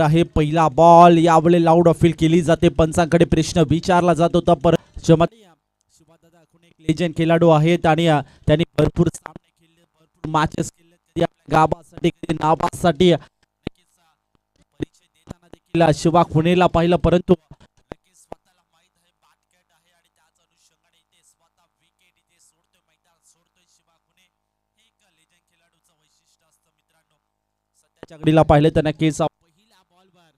आहे पहिला बॉल यावेळी लाऊड अपील केली जाते पंचांकडे प्रश्न विचारला जात होता पर शिवादादा खून एक लेजंड खेळाडू आहेत आणि त्यांनी भरपूर सामने खेळले भरपूर मॅचेस खेळले कधी आपल्या गावासाठी कधी नावासाठी परिचय देताना देखील शिवा खुनेला पाहिलं परंतु नक्कीच स्वतःला माहित आहे बाटकट आहे आणि त्याच अनुषंगाने इथे स्वतः विकेट इथे सोडतोय मैदान सोडतोय शिवा खुने हे एक लेजंड खेळाडूचं वैशिष्ट्य असतं मित्रांनो सध्याच्या घडीला पाहिलं तर नक्कीच पहिल्या बॉलवर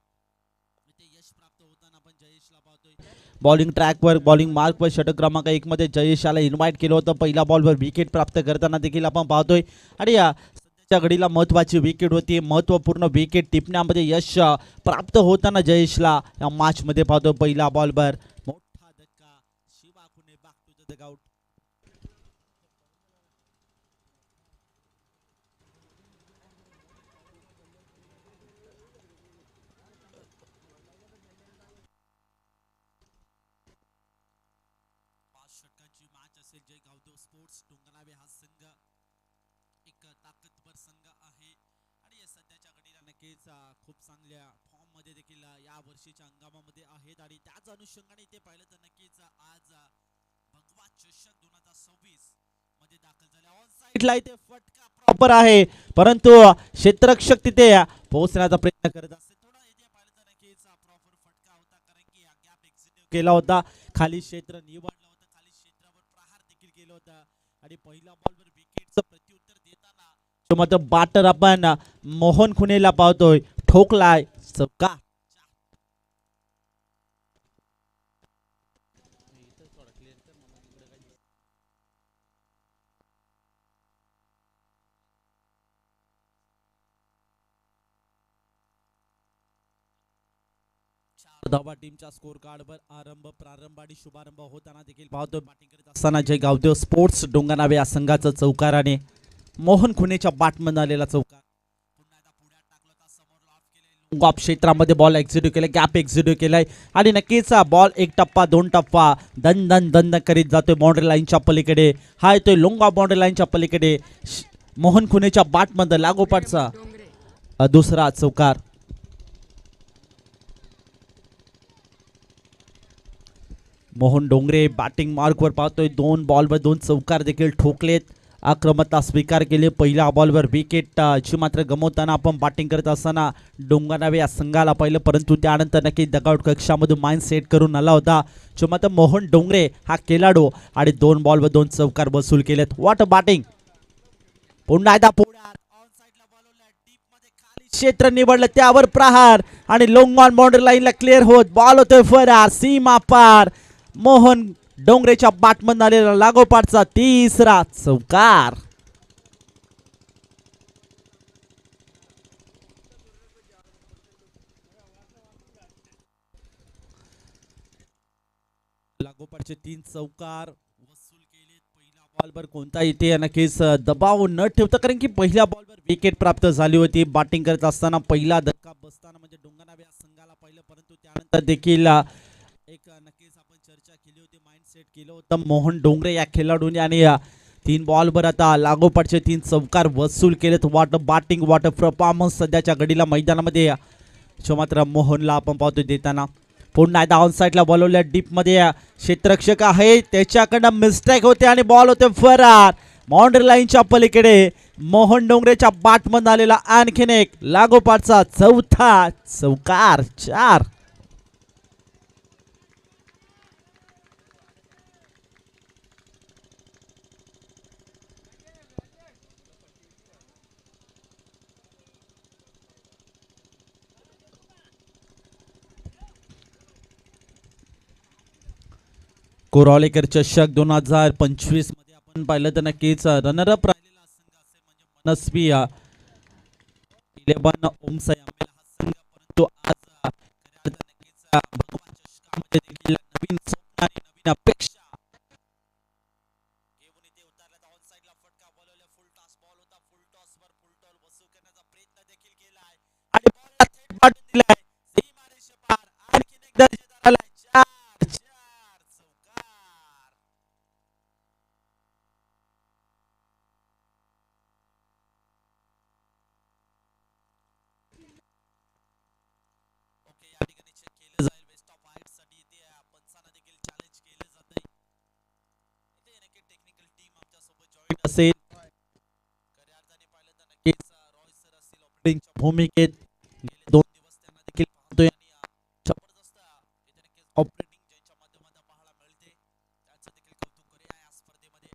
इथे यश प्राप्त होताना आपण जयेशला पाहतोय बॉलिंग ट्रॅकवर बॉलिंग मार्कवर षटक क्रमांक 1 मध्ये जयेशाला इन्व्हाइट केलं होतं पहिल्या बॉलवर विकेट प्राप्त करताना देखील आपण पाहतोय आणि सध्याच्या घडीला महत्वाची विकेट होती महत्वपूर्ण विकेट टिपण्यामध्ये यश प्राप्त होताना जयेशला या मॅच मध्ये पाहतोय पहिल्या बॉलवर मोठा धक्का Shiva Khune back to the dugout षटकांची मॅच असेल जय गावदेव स्पोर्ट्स डोंगरनावे हा संघ एक ताकदवर संघ आहे आणि सध्याच्या घडीला नक्कीच खूप चांगल्या फॉर्म मध्ये देखील या वर्षीच्या हंगामामध्ये आहेत आणि त्याच अनुषंगाने इथे पाहिलं तर नक्कीच आज भगवा चषक 2026 मध्ये दाखल झाले ऑन साइडला इथे फटका प्रॉपर आहे परंतु क्षेत्ररक्षक तिथे पोहोचण्याचा प्रयत्न करत असते थोडा इथे पाहिलं तर नक्कीच प्रॉपर फटका होता कारण की गॅप एक्झिक्यूट केला होता खाली क्षेत्र निवडलं होतं खाली क्षेत्रावर प्रहार देखील केला होता आणि पहिल्या बॉलवर विकेटचं प्रत्युत्तर देताना मात्र बाटर आपण मोहन खुनेला पाहतोय ठोकलाय चौका धावा टीमच्या स्कोर कार्डवर प्रारंभ आणि शुभारंभ होताना देखील पाहतोय बॅटिंग करत असताना जय गावदेव स्पोर्ट्स डोंगरनावे या संघाचं चौकाराने मोहन खुनेच्या बॅटमध्ये आलेला चौकार पुन्हा एकदा पुढ्यात टाकलं होता समोर लॉफ केले लॉंग ऑफ क्षेत्रामध्ये बॉल एक्झिक्यूट केलाय गॅप एक्झिक्यूट केलाय आणि नक्कीच बॉल एक टप्पा दोन टप्पा दन दन दन करीत जातोय बाउंड्री लाईनच्या पलीकडे हा येतोय लॉंग ऑफ बाउंड्री लाईनच्या पलीकडे मोहन खुनेच्या बॅटमध्ये लागोपाठचा दुसरा चौकार मोहन डोंगरे बॅटिंग मार्कवर पाहतोय 2 बॉलवर 2 चौकार देखील ठोकलेत आक्रमकता स्वीकार केली पहिल्या बॉलवर विकेट ची मात्र गमवताना आपण बॅटिंग करत असताना डोंगरनावे या संघाला पाहिलं परंतु त्यानंतर नक्की डगआउट कक्षामधून माइंड सेट करून आला होता जो मात्र मोहन डोंगरे हा खेळाडू आणि 2 बॉलवर 2 चौकार वसूल केलेत व्हॉट बॅटिंग पुन्हा एकदा क्षेत्र निवडलं त्यावर प्रहार आणि लॉंग ऑन बाउंड्री लाईनला क्लिअर होत बॉल होतोय फरार सीमा पार मोहन डोंगरेच्या बॅटमधून आलेला लागोपाठचा तिसरा चौकार लागोपाठचे 3 चौकार वसूल केलेत पहिल्या बॉलवर कोणता इथे नक्कीच दबाव न ठेवता कारण की पहिल्या बॉलवर विकेट प्राप्त झाली होती बॅटिंग करत असताना पहिला धक्का बसताना म्हणजे डोंगरनावे या संघाला पाहिलं परंतु त्यानंतर देखील एक नक्कीच आपण चर्चा केली होती माइंड सेट केलं होतं मोहन डोंगरे या खेळाडूने आणि 3 बॉलवर आता लागोपाठचे 3 चौकार वसूल केलेत वॉट बॅटिंग वॉट परफॉर्मन्स सध्याच्या घडीला मैदानामध्ये मात्र मोहनला आपण पाहतो देताना पुन्हा एकदा ऑन साइडला बोलवल्या डीप मध्ये क्षेत्ररक्षक आहे त्याच्याकडनं मिस्टेक होते आणि बॉल होते फरार बाउंड्री लाईनच्या पलीकडे मोहन डोंगरेच्या बॅटमध्ये आलेला आणखीन एक लागोपाठचा चौथा चौकार 4 कोरालेकर चषक 2025 मध्ये आपण पाहिलं तर नक्कीच रनरअप राहिलेला संघ असे म्हणजे मनस्वी 11 ओमसाई आंबेला हा संघ परंतु आज नक्कीच भगवा चषकामध्ये देखील नवीन स्वप्न आणि नवीन अपेक्षा घेऊन इथे उतरला ऑन साइडला फटका बोलवला फुल टॉस बॉल होता फुल टॉस वर फुल टॉल वसूल करण्याचा प्रयत्न देखील केलाय आणि बॉलला थेट पाठवून दिलाय सीमारेषे पार आणखीन एक दर्जेदार आलाय 4 चौकार असेल खऱ्या अर्थाने पाहिलं तर नक्कीच रॉय सर असतील ऑपरेटिंगच्या भूमिकेत गेले 2 दिवस त्यांना देखील पाहतोय आणि जबरदस्त इथे नक्कीच ऑपरेटिंग ज्यांच्या माध्यमातून पाहायला मिळते त्याचं देखील कौतुक करूया या स्पर्धेमध्ये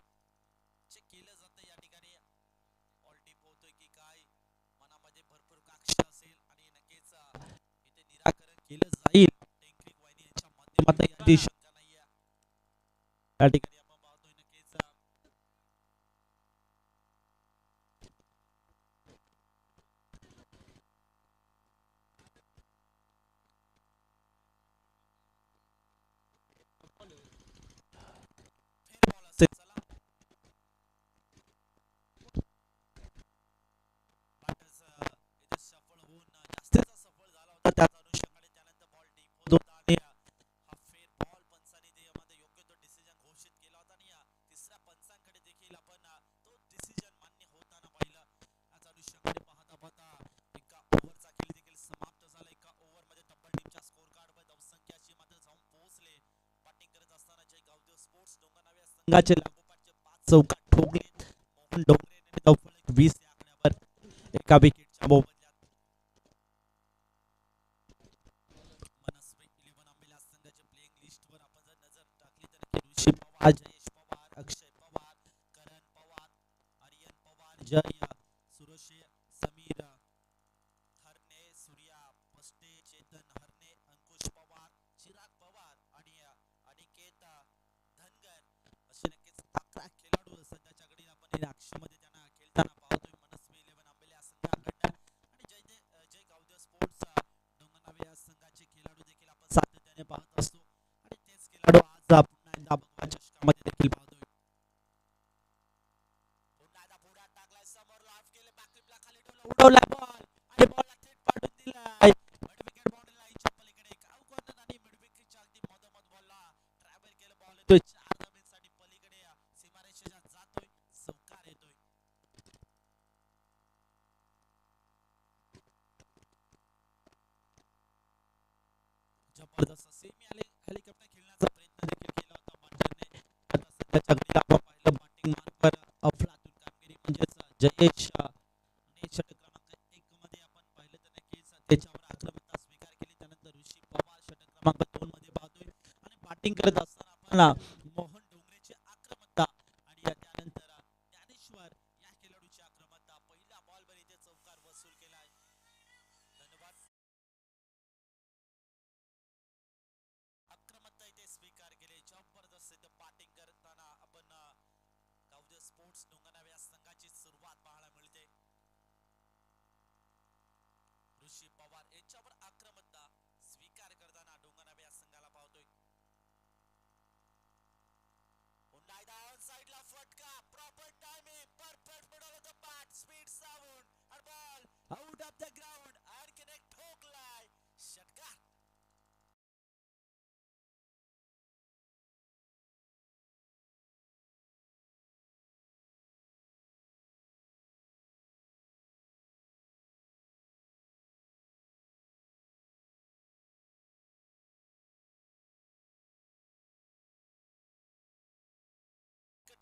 जे केलं जातं या ठिकाणी ऑल टीम होतोय की काय मनामध्ये भरपूर काक्ष असेल आणि नक्कीच इथे निराकरण केलं जाईल टेक्निक वाहिनी यांच्या माध्यमातून याची शंका नाहीये या ठिकाणी आपण पाहतोय नक्कीच फेर बॉल असेल चला बॅटर्स इथे सफळ होऊन जास्तीचा सफळ झाला होता त्याच अनुषंगाने त्यानंतर बॉल डीप होत होता आणि हा फेर बॉल पंचांनी त्यामध्ये योग्य तो डिसिजन घोषित केला होता आणि तिसऱ्या पंचांकडे देखील आपण तो डिसिजन मान्य होताना पाहिलं याच अनुषंगाने पाहता पाहता एका ओव्हरचा खेळ देखील समाप्त झाला एका ओव्हरमध्ये तब्बल टीमच्या स्कोर कार्डवर धावसंख्याची मात्र जाऊन पोहोचले बॅटिंग करत असताना जय गावदेव स्पोर्ट्स डोंगरनावे या संघाचे लागोपाठचे 5 चौकार ठोकले मोहन डोंगरे यांनी धावफलक 20 या आकड्यावर एका विकेटच्या मोबदल्यात मनस्वी 11 आंबेला संघाच्या प्लेइंग लिस्टवर आपण जर नजर टाकली तर नक्की ऋषी पवार जयेश पवार अक्षय पवार करण पवार आर्यन पवार जय सुरेश समीर हरणे सूर्या पस्टे चेतन हरणे अंकुश पवार चिराग पवार आणि अनिकेत धनगर असे नक्कीच 11 खेळाडू सध्याच्याकडे आपण या अक्षमध्ये त्यांना खेळताना पाहतोय मनस्वी 11 आंबेले या संघाकडनं आणि जय गावदेव स्पोर्ट्स डोंगरनावे या संघाचे खेळाडू देखील आपण सातत्याने पाहत असतो आणि तेच खेळाडू आज पुन्हा एकदा भगवा चषकामध्ये देखील पाहतोय पुन्हा एकदा पुढ्यात टाकलाय समोर लाफ केले बॅकफ्लिपला खाली ठेवलं उडवला बॉल आणि बॉलला थेट पाडून दिलाय मिड विकेट बाउंड्री लाईनच्या पलीकडे काव कॉर्नर आणि मिड विकेटच्या अगदी मधोमध बॉलला ट्रॅव्हल केलं बॉल येतोय 4 धाब्यांसाठी पलीकडे सीमारेषेच्या जातोय चौकार येतोय जबरदस्त सेमी हेलिकॉप्टर खेळण्याचा प्रयत्न देखील केला होता मार्जरने आता सध्याच्या घडीला आपण पाहिलं बॅटिंग मार्कवर अफलातून कामगिरी म्हणजेच जयेश ने षटक क्रमांक 1 मध्ये आपण पाहिलं तर नक्कीच त्याच्यावर आक्रमकता स्वीकार केली त्यानंतर ऋषी पवार षटक क्रमांक 2 मध्ये पाहतोय आणि बॅटिंग करत असताना आपण मोहन डोंगरेची आक्रमकता आणि त्यानंतर ज्ञानेश्वर या खेळाडूची आक्रमकता पहिल्या बॉलवर इथे चौकार वसूल केलाय धन्यवाद आक्रमकता इथे स्वीकार केले जबरदस्त इथे बॅटिंग करताना आपण गावदेव स्पोर्ट्स डोंगरनावे या संघाची सुरुवात पाहायला मिळते ऋषी पवार यांच्यावर आक्रमकता स्वीकार करताना डोंगरनावे या संघाला पाहतोय पुन्हा एकदा ऑन साइडला फटका proper timing perfect middle of the bat speed sound आणि ball out of the ground आणखीन एक ठोकलाय षटकार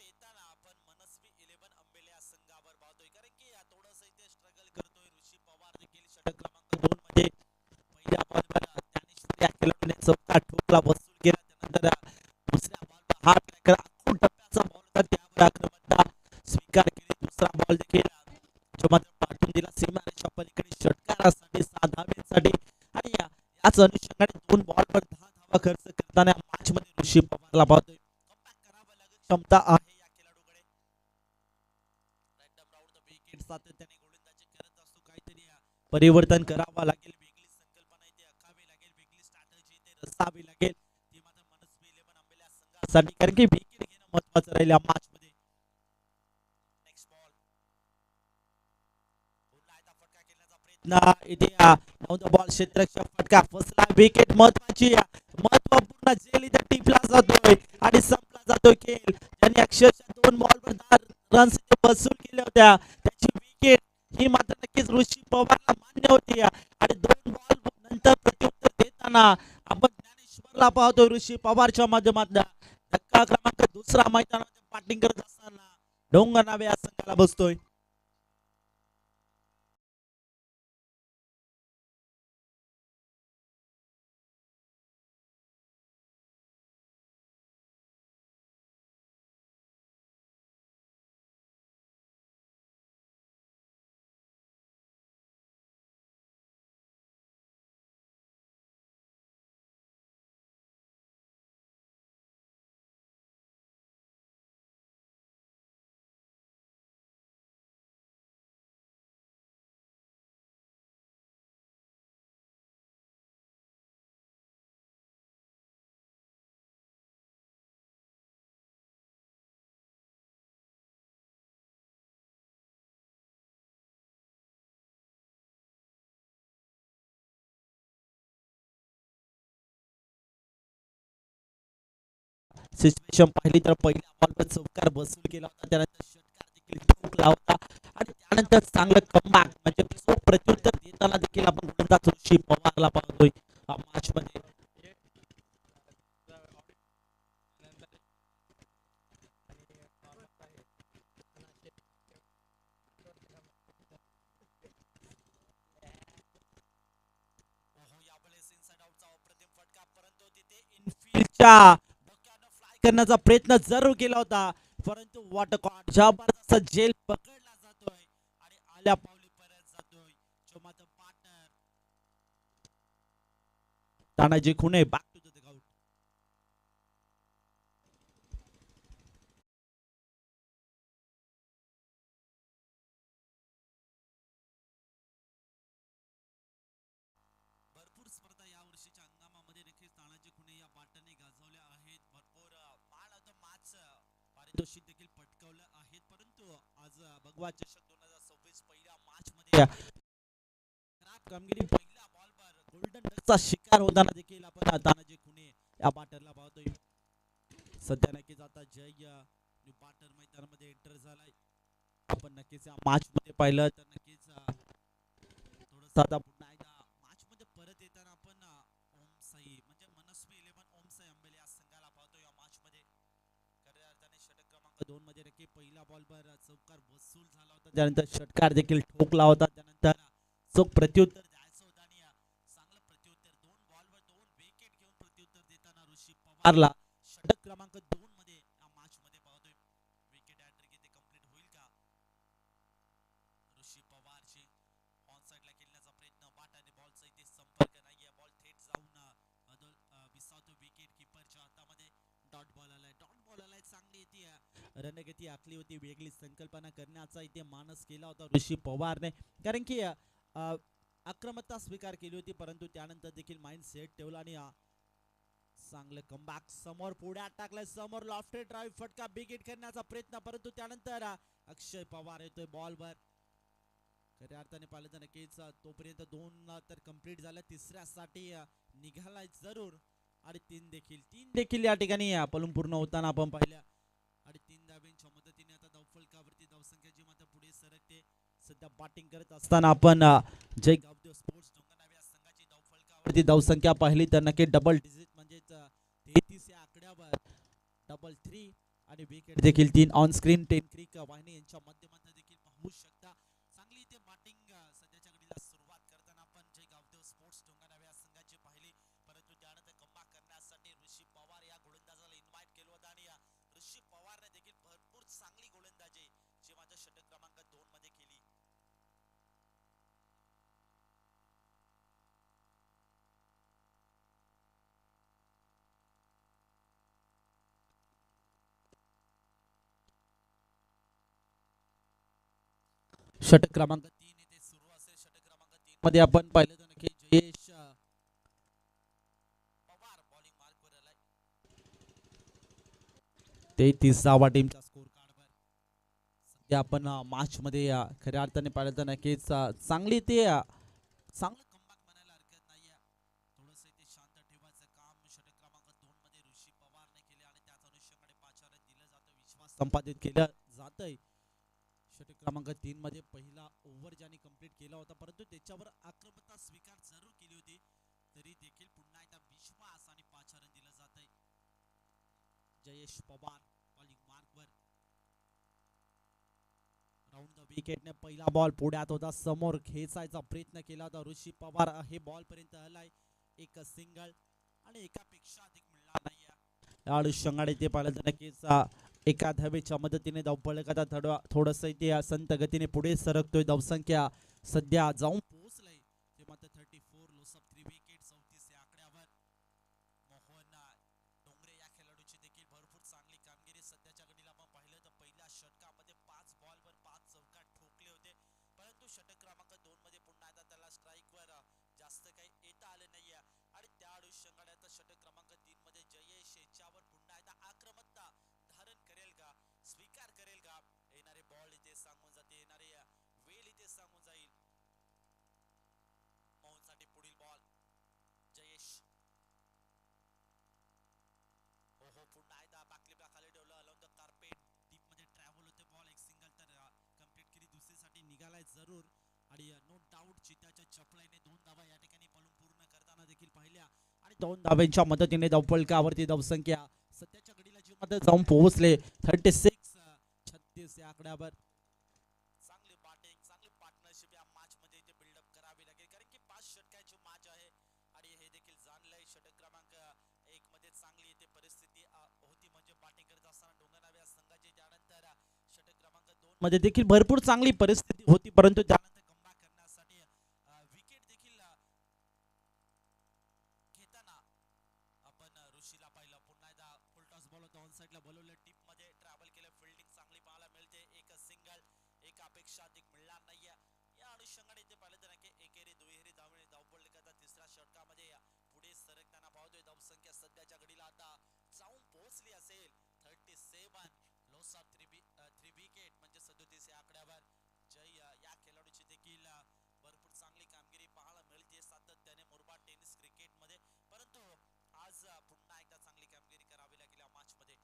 येताना आपण मनस्वी 11 आंबेले या संघावर पाहतोय कारण की थोडस इथे स्ट्रगल करतोय ऋषी पवार देखील षटक क्रमांक 2 मध्ये पहिल्या बॉलवर ज्ञानेश्वर या खेळाडूने चौकार ठोकला वसूल केला त्यानंतर दुसऱ्या बॉलवर हा ट्रॅकर आखून टप्प्याचा बॉल होता त्यावर आक्रमकता स्वीकार केली दुसरा बॉल देखील जो मात्र पाठवून दिला सीमारेषा पलीकडे षटकारासाठी 6 धाब्यांसाठी आणि याच अनुषंगाने 2 बॉलवर 10 धावा खर्च करताना मॅच मध्ये ऋषी पवारला पाहतोय कमबॅक करावं लागेल क्षमता आहे या खेळाडूकडे रॅन्डम राऊंड द विकेट सातत्याने गोलंदाजी करत असतो काहीतरी परिवर्तन करावं लागेल वेगळी संकल्पना इथे आखावी लागेल वेगळी स्ट्रॅटेजी इथे रचावी लागेल ती मात्र मनस्वी 11 आंबेल्या संघासाठी कारण की विकेट घेणं महत्त्वाचं राहील या मॅच मध्ये नेक्स्ट बॉल पुन्हा एकदा फटका खेळण्याचा प्रयत्न इथे बॉल क्षेत्ररक्षक फटका फसला विकेट महत्वपूर्ण झेल इथे टिपला जातोय आणि संपला जातोय खेळ त्यांनी अक्षरशः 2 बॉलवर 10 रन्स वसूल केल्या होत्या त्याची विकेट ही मात्र नक्कीच ऋषी पवारला मान्य होती आणि 2 बॉल नंतर प्रत्युत्तर देताना आपण ज्ञानेश्वरला पाहतोय ऋषी पवारच्या माध्यमातून धक्का क्रमांक दुसरा मैदानामध्ये बॅटिंग करत असताना डोंगर नावे या संघाला बसतोय. सिच्युएशन पाहिली तर पहिल्या बॉलवर चौकार बसून केला होता, त्यानंतर षटकार देखील ठोकला होता आणि त्यानंतर चांगलं कमबॅक म्हणजे चोख प्रत्युत्तर देताना देखील आपण गोलंदाज ऋषी पवारला पाहतोय मॅच मध्ये. इनफिल्डच्या फ्लाय करण्याचा प्रयत्न जरूर केला होता, परंतु वॉटरकॉट जबरदस्त जेल पकडला जातोय आणि आल्या पावली परत जातोय जो माझा partner Tanaji Khune back to the ground. भरपूर स्पर्धा या वर्षीच्या हंगामामध्ये देखील तानाजी खुणे या पाटाने गाजवल्या आहेत. भरपूर मान ऑफ द मॅच पारितोषिक देखील पटकावलं आहेत, परंतु आज भगवा चषक 2026 पहिल्या मॅच मध्ये खराब कामगिरी पहिल्या बॉलवर गोल्डन डकचा शिकार होताना देखील आपण तानाजी खुणे या बॅटरला पाहतोय. सध्या नक्कीच आता जय न्यू बॅटर मैदानामध्ये एंटर झालाय. आपण नक्कीच या मॅच मध्ये पाहिलं तर नक्कीच थोडंसं आता पुन्हा एकदा मॅच मध्ये परत येताना आपण ओम साई म्हणजे मनस्वी 11 ओम साई अंबेले या संघाला पाहतो या मॅच मध्ये. खऱ्या अर्थाने षटक क्रमांक 2 मध्ये नक्की पहिल्या बॉलवर चौकार वसूल झाला होता, त्यानंतर षटकार देखील ठोकला होता, त्यानंतर चोख प्रत्युत्तर द्यायचं होतं आणि चांगलं प्रत्युत्तर 2 बॉलवर 2 विकेट घेऊन प्रत्युत्तर देताना ऋषी पवारला षटक क्रमांक 2 मध्ये या मॅच मध्ये पाहतोय. विकेट हॅट्रिक इथे कंप्लीट होईल का ऋषी पवारची? ऑन साइडला खेळण्याचा प्रयत्न, बाट आणि बॉलचा इथे संपर्क नाहीये, बॉल थेट जाऊन विसावतो विकेट कीपरच्या हातामध्ये. डॉट बॉल आलाय, डॉट बॉल आलाय, चांगली इथे रणगती आखली होती, वेगळी संकल्पना करण्याचा इथे मानस केला होता ऋषी पवारने, कारण की आक्रमकता स्वीकार केली होती, परंतु त्यानंतर देखील माइंड सेट ठेवला आणि चांगलं कमबॅक समोर पुढ्यात टाकलंय, समोर लॉफ्टेड ड्राईव्ह फटका बिग हिट करण्याचा प्रयत्न, परंतु त्यानंतर अक्षय पवार येतोय बॉलवर. खऱ्या अर्थाने पाहिलं तर नक्कीच तोपर्यंत 2 तर कंप्लीट झाल्या, तिसऱ्यासाठी निघालाय जरूर आणि 3 देखील या ठिकाणी पलून पूर्ण होताना आपण पाहिल्या आणि 3 धाब्यांच्या मदतीने आता धावफलकावरती धावसंख्या जी मात्र पुढे सरकते. सध्या बॅटिंग करत असताना आपण जय गावदेव स्पोर्ट्स डोंगरगाव या संघाची धावफलकावरती धावसंख्या पाहिली तर नक्की डबल डिजिट म्हणजेच 33 या आकड्यावर डबल 3 आणि विकेट देखील 3 ऑन स्क्रीन 10 क्रिक वाहिनी यांच्या माध्यमातून देखील पाहू शकता. चांगली इथे बॅटिंग सध्याच्या घडीला सुरुवात करताना आपण जय गावदेव स्पोर्ट्स डोंगरगाव या संघाची पाहिली, परंतु त्यानंतर कमबॅक करण्यासाठी ऋषी पवार या गोलंदाजाला इन्व्हाइट केलं होतं आणि ऋषी पवारने देखील भरपूर चांगली गोलंदाजी जी माझ्या षटक क्रमांक 2 मध्ये केली. षटक क्रमांक 3 इथे सुरू असेल. षटक क्रमांक 3 मध्ये आपण पाहिलं तर नक्की जयेश पवार बॉलिंग मार्कवर आलाय. 33 टीमच्या स्कोर कार्डवर सध्या आपण मॅच मध्ये खऱ्या अर्थाने पाहिलं तर नक्कीच चांगली ते चांगलं कमबॅक म्हणायला हरकत नाहीये. थोडंसं इथे शांत ठेवायचं काम षटक क्रमांक 2 मध्ये ऋषी पवारने केले आणि त्याच अनुषंगाने 5 रन दिलं जातं, विश्वास संपादित केलं जातंय. षटक क्रमांक 3 मध्ये पहिला ओव्हर ज्याने कंप्लीट केला होता, परंतु त्याच्यावर आक्रमकता स्वीकार जरूर केली होती, तरी देखील पुन्हा एकदा विश्वास आणि 5 रन दिलं जातंय. जयेश पवार बॉलिंग मार्कवर. राऊंड द विकेटने पहिला बॉल पुढ्यात होता, समोर खेचायचा प्रयत्न केला होता ऋषी पवार, हे बॉल पर्यंत आलाय एक सिंगल आणि एकापेक्षा अधिक मिळणार नाही लाडू शंगाडे ते पाहिलं तर नक्कीच एका धावेच्या मदतीने धावपळ करता थोडस इथे संत गतीने पुढे सरकतोय. धावसंख्या सध्या जाऊन पोहोचलंय ते मात्र 34 लॉस ऑफ 3 विकेट 34 या आकड्यावर. मोहन डोंगरे या खेळाडूची देखील भरपूर चांगली कामगिरी सध्याच्या घडीला आपण पाहिलं तर पहिल्या षटकामध्ये 5 बॉलवर 5 चौकार ठोकले होते, परंतु षटक क्रमांक 2 मध्ये पुन्हा एकदा त्याला स्ट्राईकवर जास्त काही येता आले नाहीये आणि त्याआड शंगाड्याचा षटक क्रमांक 3 मध्ये जयेश याच्यावर पुन्हा एकदा आक्रमकता धारण करेल का, स्वीकार करेल का, येणारे बॉल इथे सांगून जाते, येणारे वेळ इथे सांगून जाईल. मोहनसाठी पुढील बॉल जयेश, हो हो पुन्हा एकदा बॅकलिपला खाली ठेवलं, अलॉंग द कार्पेट डीप मध्ये ट्रॅव्हल होते बॉल, एक सिंगल तर कंप्लीट केली, दुसरीसाठी निघालाय जरूर आणि नो डाऊट चित्याच्या चपळाईने 2 धावा या ठिकाणी पळून पूर्ण करताना देखील पाहिल्या आणि 2 धावांच्या मदतीने धावपळकावरती धावसंख्या सध्याच्या घडीला जी मध्ये जाऊन पोहोचले 36 या आकड्यावर. चांगली बॅटिंग चांगली पार्टनरशिप या मॅच मध्ये इथे बिल्डअप करावी लागेल, कारण की 5 षटकांची मॅच आहे आणि हे देखील जाणलंय. षटक क्रमांक 1 मध्ये चांगली इथे परिस्थिती होती, म्हणजे बॅटिंग करत असताना डोंगरगाव या संघाची, त्यानंतर षटक क्रमांक 2 मध्ये देखील भरपूर चांगली परिस्थिती होती, परंतु त्यानंतर कमबॅक करण्यासाठी विकेट देखील घेताना आपण ऋषीला पाहिलं. पुन्हा एकदा फुल टॉस बॉल होता, ऑन साइडला बोलवलं, टीप मध्ये ट्रॅव्हल केलं, फिल्डिंग चांगली पाहायला मिळते, एक सिंगल एक अपेक्षा अधिक मिळणार नाहीये या अनुषंगाने इथे पाहिलं तर की एकेरी दुहेरी धावपळ करता तिसऱ्या षटकामध्ये पुढे सरकताना पाहतोय. धावसंख्या सध्याच्या घडीला आता जाऊन पोहोचली असेल 37 लॉस ऑफ 3 विकेट म्हणजे 37 या आकड्यावर. जय या खेळाडूची देखील भरपूर चांगली कामगिरी पाहायला मिळते सातत्याने मुरबाड टेनिस क्रिकेट मध्ये, परंतु आज पुन्हा एकदा चांगली कामगिरी करावी लागेल या मॅच मध्ये.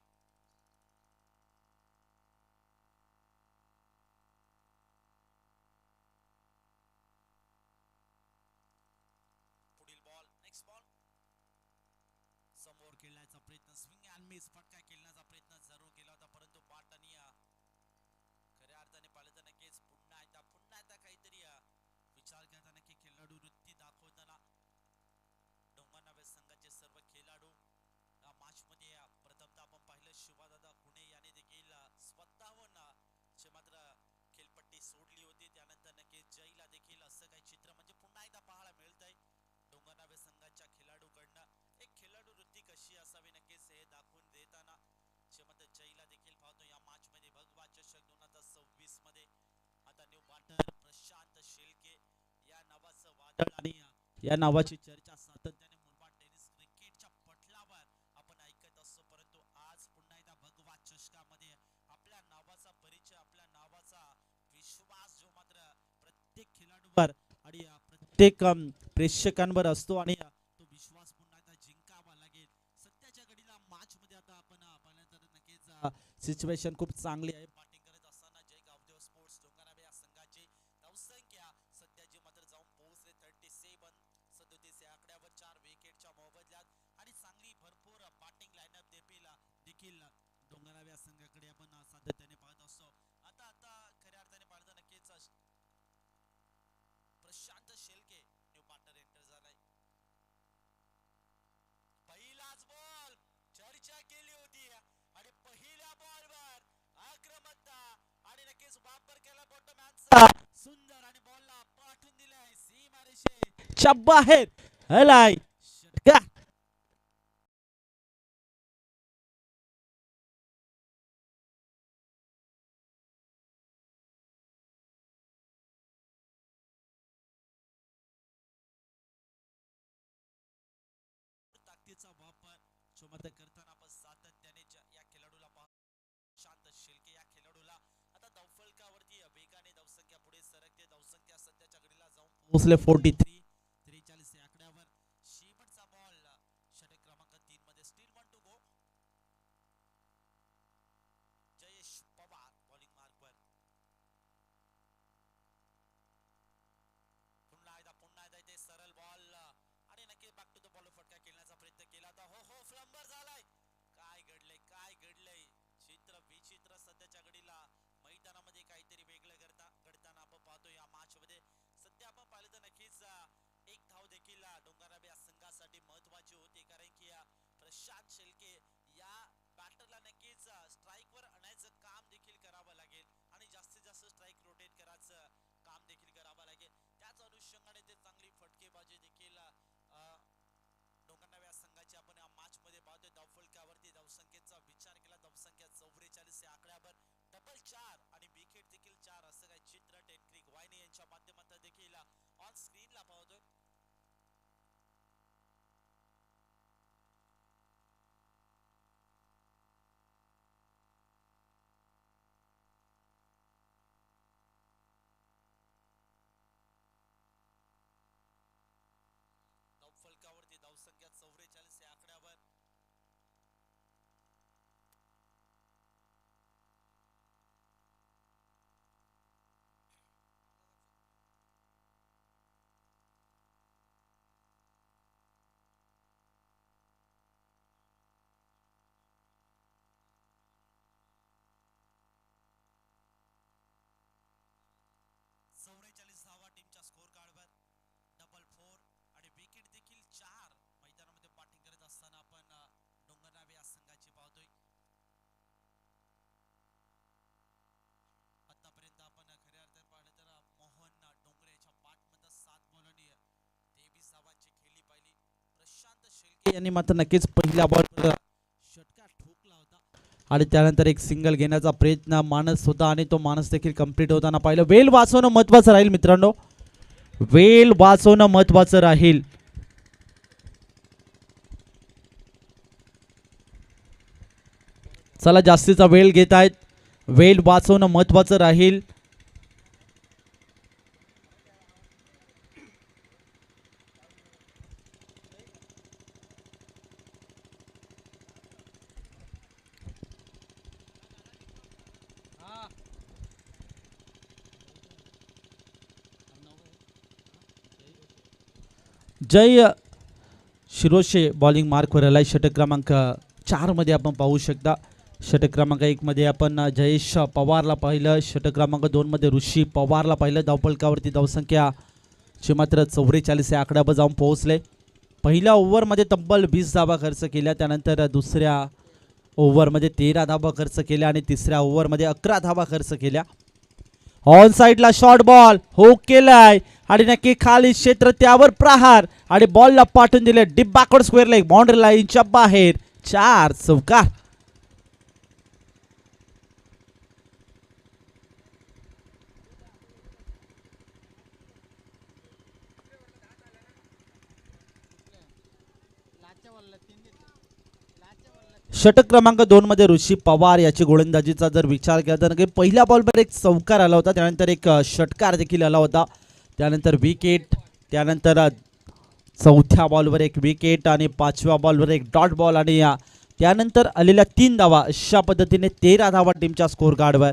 पुढील बॉल नेक्स्ट बॉल समोर खेळण्याचा प्रयत्न, स्विंग अँड मिस, फटका खेळण्याचा प्रयत्न जरूर केला होता, परंतु बाटनी खऱ्या अर्थाने पाहिलं तर नक्कीच पुन्हा एकदा काहीतरी विचार करताना की खेळाडू वृत्ती दाखवताना डोंगरगाव संघाचे सर्व खेळाडू या मॅच मध्ये प्रथमतः आपण पाहिलं शिवादादा खुणे याने देखील स्वतःहून मात्र खेळपट्टी सोडली होती, त्यानंतर नक्कीच जयला देखील असं काही चित्र म्हणजे पुन्हा एकदा पाहायला मिळत आहे डोंगरगाव संघाच्या खेळाडूकडनं. एक खेळाडू वृत्ती कशी असावी नक्कीच हे दाखवून देताना मात्र जयला देखील पाहतो या मॅच मध्ये. भगवा चषक 2026 मध्ये आता न्यू बॅटर प्रशांत शेळके या नावाचं वादळ आणि या नावाची चर्चा सातत्याने मुरबाड टेनिस क्रिकेटच्या पटलावर आपण ऐकत असतो, परंतु आज पुन्हा एकदा भगवा चषकामध्ये आपल्या नावाचा परिचय, आपल्या नावाचा विश्वास जो मात्र प्रत्येक खेळाडूवर आणि प्रत्येक प्रेक्षकांवर असतो आणि तो विश्वास पुन्हा एकदा जिंकावा लागेल. सध्याच्या घडीला मॅच मध्ये आता आपण पाहिलं तर नक्कीच सिच्युएशन खूप चांगली आहे. बॅटिंग करत असताना जय गावदेव स्पोर्ट्स डोंगरगाव या संघाची धावसंख्या सध्याची मात्र जाऊन पोहोचले 37 या आकड्यावर 4 विकेटच्या मोबदल्यात आणि चांगली भरपूर बॅटिंग लाईनअप देखील डोंगरगाव या संघाकडे आपण सातत्याने पाहत असतो. आता खऱ्या अर्थाने पाहता नक्कीच Prashant Shelke new batter enter झालाय. पहिलाच बॉल चर्चा केली होती आणि पहिल्या बॉलवर आक्रमकता आणि नक्कीच वापर केला बॉटमॅनचा, सुंदर आणि बॉलला पाठवून दिलाय सीमारेषेच्या बाहेर. हलाय षटका ताकदीचा वापर मात्र करताना आपण सातत्याने या खेळाडूला शांत शेळके या खेळाडूला आता धावफलकावरती वेगाने धावसंख्या पुढे सरकते. धावसंख्या सध्याच्या घडीला जाऊन पोहोचले 43 या आकड्यावर. शेवटचा बॉल षटक क्रमांक 3 मध्ये still 1 to go. Jayesh Pawar bowling मार्कवर. पुन्हा एकदा इथे सरळ बॉल आणि नक्की बॅक टू द बॉल फटका खेळण्याचा प्रयत्न केला होता. हो फ्लंबर झालाय. काय घडलंय चित्र विचित्र सध्याच्या घडीला मैदानामध्ये काहीतरी वेगळं या मॅच मध्ये. सध्या आपण पाहिलं तर नक्कीच एक धाव देखील डोंगरगाव या संघासाठी महत्वाची होती, कारण की प्रशांत शेळके या बॅटरला नक्कीच स्ट्राईक वर आणायचं काम देखील करावं लागेल आणि जास्तीत जास्त स्ट्राईक रोटेट करायचं काम देखील करावं लागेल. त्याच अनुषंगाने ते चांगली फटकेबाजी देखील डोंगरगाव या संघाची आपण या मॅच मध्ये पाहतोय. धावफलकावरती धावसंख्येचा विचार केला, धावसंख्या 44 या आकड्यावर डबल 4 आणि विकेट देखील 4 असं काही चित्र टेनक्रिक वाहिनी यांच्या माध्यमातून देखील ऑन स्क्रीनला पाहतोय. धावफलकावरती धावसंख्या 44 या आकड्यावर धावा टीमच्या स्कोर कार्डवर डबल 4 आणि विकेट देखील 4 मैदानामध्ये बॅटिंग करत असताना आपण डोंगरगाव या संघाची पाहतोय. आतापर्यंत आपण खऱ्या अर्थाने पाहिलं तर मोहन डोंगरे याच्या बॅटमध्ये 7 बॉलनी 23 धावांची खेळी पाहिली. प्रशांत शेळके यांनी मात्र नक्कीच पहिल्या बॉलवर षटकार ठोकला होता आणि त्यानंतर एक सिंगल घेण्याचा प्रयत्न मानस होता आणि तो मानस देखील कंप्लीट होताना पाहिलं. वेल वाचवणं महत्वाचं राहील मित्रांनो, वेल वाचवणं महत्वाचं राहील. चला जास्तीचा वेळ घेत आहेत, वेल वाचवणं महत्वाचं राहील. जय शिरोशे बॉलिंग मार्कवर आलाय. षटक क्रमांक 4 मध्ये आपण पाहू शकता. षटक क्रमांक 1 मध्ये आपण जयेश पवारला पाहिलं, षटक क्रमांक 2 मध्ये ऋषी पवारला पाहिलं. धावफलकावरती धावसंख्या ची मात्र 44 या आकड्यावर जाऊन पोहोचले. पहिल्या ओव्हरमध्ये तब्बल 20 धावा खर्च केल्या, त्यानंतर दुसऱ्या ओव्हरमध्ये 13 धावा खर्च केल्या आणि तिसऱ्या ओव्हरमध्ये 11 धावा खर्च केल्या. ऑन साइडला शॉर्ट बॉल हो केलाय आणि नक्की खाली क्षेत्र त्यावर प्रहार आणि बॉलला पाठवून दिले deep backward square leg boundary लाईनच्या बाहेर. 4 चौकार. षटक क्रमांक 2 मध्ये ऋषी पवार याची गोलंदाजीचा जर विचार केला तर पहिल्या बॉलवर एक चौकार आला होता, त्यानंतर एक षटकार देखील आला होता, त्यानंतर विकेट, त्यानंतर चौथ्या बॉलवर एक विकेट आणि पाचव्या बॉलवर एक डॉट बॉल आणि त्यानंतर आलेल्या 3 धावा. अशा पद्धतीने 13 धावा टीमच्या स्कोर कार्डवर.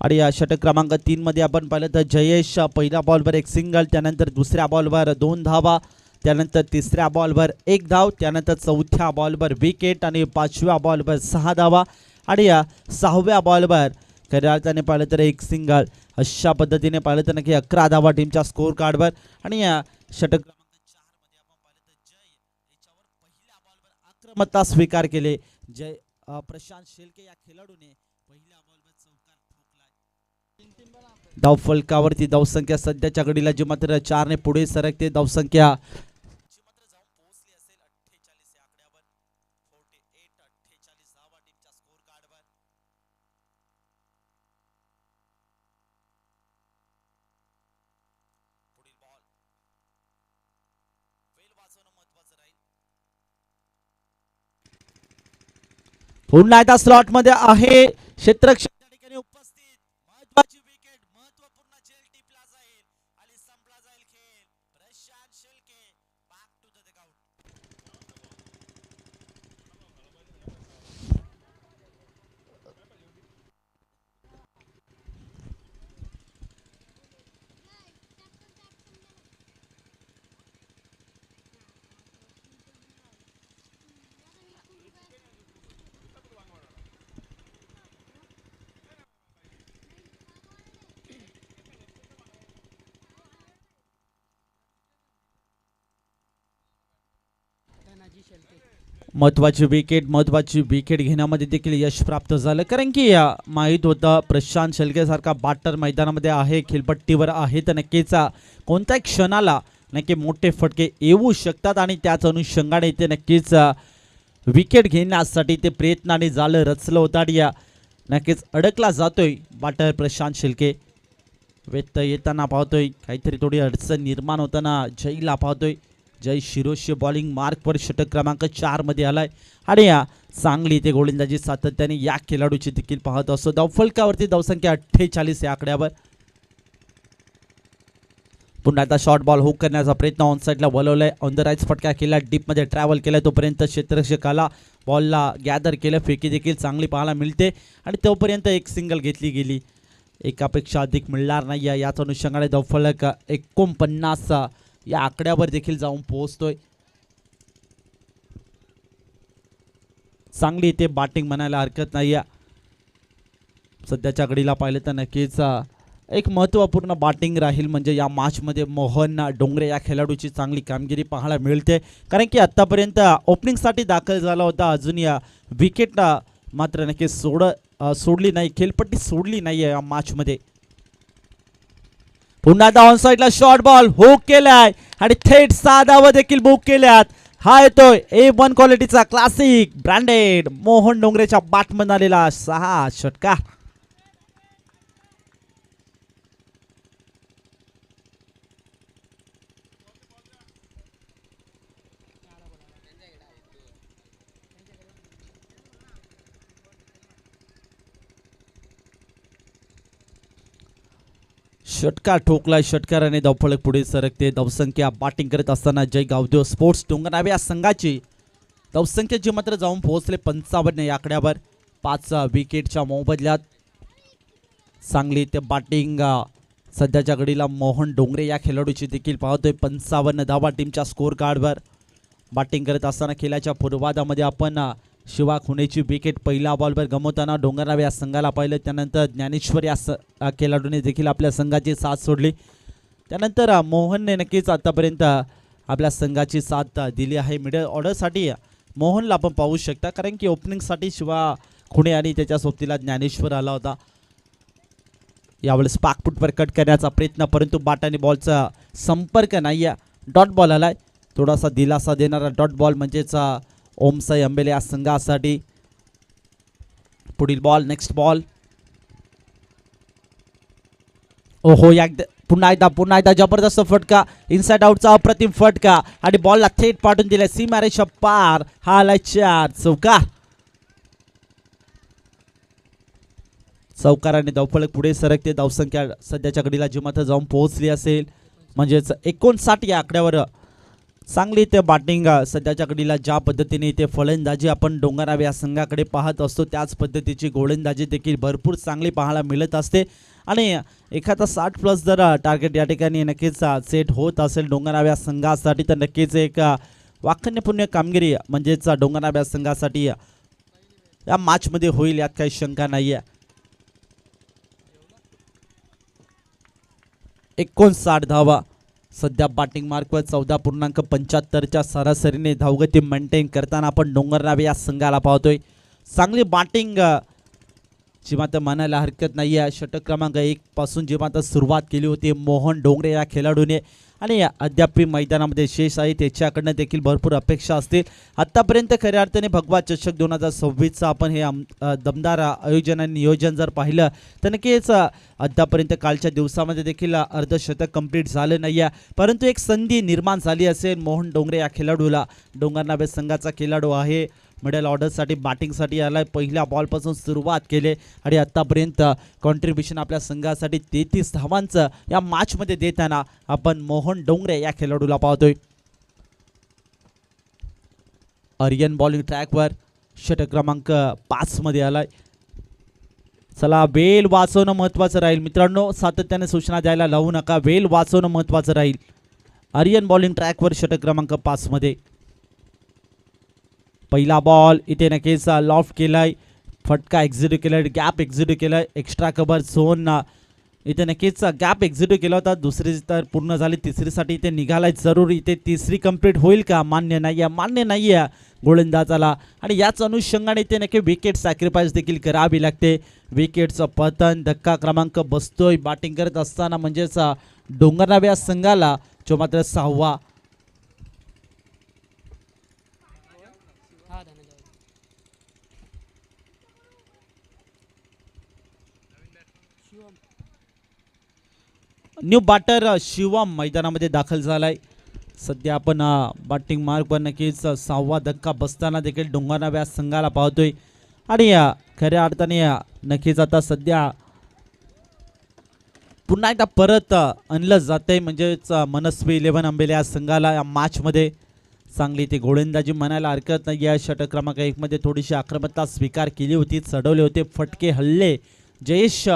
आणि या षटक क्रमांक 3 मध्ये आपण पाहिलं तर जयेश पहिल्या बॉलवर एक सिंगल, त्यानंतर दुसऱ्या बॉलवर 2 धावा, त्यानंतर तिसऱ्या बॉलवर 1 धाव, त्यानंतर चौथ्या बॉलवर विकेट आणि पाचव्या बॉलवर 6 धावा आणि या 6व्या बॉलवर खऱ्या अर्थाने पाहिलं तर एक सिंगल. अशा पद्धतीने पाहिलं तर नक्की 11 धावा टीमच्या स्कोर कार्डवर. आणि या षटक क्रमांक 4 मध्ये आपण पाहिलं तर जय याच्यावर पहिल्या बॉलवर आक्रमकता स्वीकार केले. जय प्रशांत शेळके या खेळाडूने पहिल्या बॉलवर चौकार ठोकलाय. धावफलकावरती धावसंख्या सध्याच्या घडीला जी मात्र 4 ने पुढे सरकते. धावसंख्या पुन्हा एकदा स्लॉट मध्ये आहे क्षेत्ररक्षक त्या ठिकाणी उपस्थित. महत्वाची विकेट, महत्वपूर्ण झेल टिपला जाईल आणि संपला जाईल खेळ. Prashant Shelke back to the dugout. महत्वाची विकेट घेण्यामध्ये देखील यश प्राप्त झालं, कारण की माहीत होतं प्रशांत शेळके सारखा बॅटर मैदानामध्ये आहे, खेळपट्टीवर आहे, तर नक्कीच कोणत्याही क्षणाला नक्की मोठे फटके येऊ शकतात आणि त्याच अनुषंगाने ते नक्कीच विकेट घेण्यासाठी ते प्रयत्नाने जाळं रचलं होतं आणि नक्कीच अडकला जातोय बॅटर प्रशांत शेळके. वेत येताना पाहतोय काहीतरी थोडी अडचण निर्माण होताना जयला पाहतोय. जय शिरोशी बॉलिंग मार्कवर षटक क्रमांक 4 मध्ये आलाय आणि चांगली ते गोलंदाजी सातत्याने या खेळाडूची देखील पाहत असतो. धावफलकावरती धावसंख्या 48 या आकड्यावर. पुन्हा आता शॉर्ट बॉल हुक करण्याचा प्रयत्न ऑन साईडला वळवलाय, ऑन द राईट फटका केला, डीप मध्ये ट्रॅव्हल केला, तोपर्यंत क्षेत्ररक्षकाला बॉलला गॅदर केलं, फेकी देखील चांगली पाहायला मिळते आणि तोपर्यंत एक सिंगल घेतली गेली. एकापेक्षा अधिक मिळणार नाही याच अनुषंगाने धावफलक 49 या आकड्यावर देखील जाऊन पोहोचतोय. चांगली इथे बॅटिंग म्हणायला हरकत नाही. सध्याच्या घडीला पाहिलं तर नक्कीच एक महत्त्वपूर्ण बॅटिंग राहील, म्हणजे या मॅचमध्ये मोहन डोंगरे या खेळाडूची चांगली कामगिरी पाहायला मिळते, कारण की आत्तापर्यंत ओपनिंगसाठी दाखल झाला होता, अजून या विकेट मात्र नक्की सोडली नाही, खेळपट्टी सोडली नाही या मॅचमध्ये. पुन्हा डाऊन साईडला शॉर्ट बॉल हुक केलाय आणि थेट 6 धावा देखील बुक केल्यात. हा येतोय A1 क्वालिटीचा क्लासिक ब्रँडेड मोहन डोंगरेच्या बॅटमन आलेला 6 षटकार. षटकार ठोकलाय, षटकाराने धावफलक पुढे सरकते. धावसंख्या बॅटिंग करत असताना जय गावदेव स्पोर्ट्स डोंगरनावे या संघाची धावसंख्येची मात्र जाऊन पोहोचले 55 या आकड्यावर. 5 विकेटच्या मोबदल्यात चांगली ते बॅटिंग सध्याच्या घडीला मोहन डोंगरे या खेळाडूची देखील पाहतोय. 55 धावा टीमच्या स्कोर कार्डवर. बॅटिंग करत असताना खेळाच्या पूर्वार्धामध्ये आपण शिवा खुनेची विकेट पहिल्या बॉलवर गमवताना डोंगरनावे या संघाला पाहिलं, त्यानंतर ज्ञानेश्वर या खेळाडूने देखील आपल्या संघाची साथ सोडली. त्यानंतर मोहनने नक्कीच आतापर्यंत आपल्या संघाची साथ दिली आहे. मिडल ऑर्डरसाठी मोहनला आपण पाहू शकता, कारण की ओपनिंगसाठी शिवा खुणे आणि त्याच्या सोबतीला ज्ञानेश्वर आला होता. यावेळेस पाकपुटवर कट करण्याचा प्रयत्न, परंतु बॅट आणि बॉलचा संपर्क नाही. डॉट बॉल आलाय, थोडासा दिलासा देणारा डॉट बॉल, म्हणजेच ओमसाई अंबेले या संघासाठी. पुढील बॉल, नेक्स्ट बॉल. ओहो, पुन्हा एकदा जबरदस्त फटका, इनसाइड आउटचा अप्रतिम फटका आणि बॉलला थेट पाठवून दिलाय सीमारेषा पार. हा आलाय 4 चौकाराने धावफलक पुढे सरकते. धावसंख्या सध्याच्या घडीला जी मात्र जाऊन पोहोचली असेल, म्हणजेच 59 या आकड्यावर. चांगली ते बॅटिंग सध्याच्या घडीला ज्या पद्धतीने इथे फलंदाजी आपण डोंगरनावे या संघाकडे पाहत असतो, त्याच पद्धतीची गोलंदाजी देखील भरपूर चांगली पाहायला मिळत असते आणि एखादा 60+ जर टार्गेट या ठिकाणी नक्कीच सेट होत असेल डोंगरनावे या संघासाठी, तर नक्कीच एक वाखाणण्यापूर्ण कामगिरी म्हणजेच डोंगरनावे या संघासाठी या मॅचमध्ये होईल, यात काही शंका नाही आहे. 59 धावा सध्या बॅटिंग मार्कवर 14.75च्या सरासरीने धावगती मेंटेन करताना आपण डोंगरनावे या संघाला पाहतोय. चांगली बॅटिंग जी मात्र म्हणायला हरकत नाही आहे. षटक क्रमांक 1 पासून जी मात्र सुरुवात केली होती मोहन डोंगरे या खेळाडूने आणि अद्याप मैदानामध्ये शेष आहे, त्याच्याकडनं देखील भरपूर अपेक्षा असतील. आत्तापर्यंत खऱ्या अर्थाने भगवा चषक 2026चं आपण हे दमदार आयोजन आणि नियोजन जर पाहिलं तर नक्कीच आत्तापर्यंत कालच्या दिवसामध्ये देखील अर्धशतक कंप्लीट झालं नाही आहे, परंतु एक संधी निर्माण झाली असेल मोहन डोंगरे या खेळाडूला. डोंगरनावे संघाचा खेळाडू आहे, मिडल ऑर्डरसाठी बॅटिंगसाठी आलाय. पहिल्या बॉलपासून सुरुवात केली आणि आतापर्यंत कॉन्ट्रीब्युशन आपल्या संघासाठी 33 धावांचं या मॅचमध्ये देताना आपण मोहन डोंगरे या खेळाडूला पाहतोय. आर्यन बॉलिंग ट्रॅकवर षटक क्रमांक 5 मध्ये आलाय. चला, वेल वाचवणं महत्त्वाचं राहील मित्रांनो, सातत्याने सूचना द्यायला लावू नका, वेल वाचवणं महत्त्वाचं राहील. आर्यन बॉलिंग ट्रॅकवर षटक क्रमांक 5 मध्ये. पहिला बॉल इथे नक्कीच लॉफ्ट केलाय, फटका एक्झिक्यूट केलाय, गॅप एक्झिक्यूट केलाय, एक्स्ट्रा कव्हर झोन इथे नक्कीच गॅप एक्झिक्यूट केला होता, दुसरी तर पूर्ण झाली, तिसरीसाठी इथे निघालाय जरूर. इथे तिसरी कंप्लीट होईल का? मान्य नाही आहे गोलंदाजाला. आणि याच अनुषंगाने इथे नक्की विकेट सॅक्रिफाईस देखील करावी लागते. विकेटचं पतन, धक्का क्रमांक बसतोय बॅटिंग करत असताना, म्हणजेच डोंगरनाव या संघाला जो मात्र 6वा. न्यू बॅटर शिवम मैदानामध्ये दाखल झालाय. सध्या आपण बॅटिंग मार्कवर नक्कीच 6वा धक्का बसताना देखील डोंगरनाव या संघाला पाहतोय. आणि खऱ्या अर्थाने नक्कीच आता सध्या पुन्हा एकदा परत आणलं जातंय, म्हणजेच मनस्वी 11 आंबेले या संघाला या मॅचमध्ये. चांगली ती गोलंदाजी म्हणायला हरकत नाही. या षटक क्रमांक 1 मध्ये थोडीशी आक्रमकता स्वीकार केली होती, चढवले होते फटके हल्ले जयेश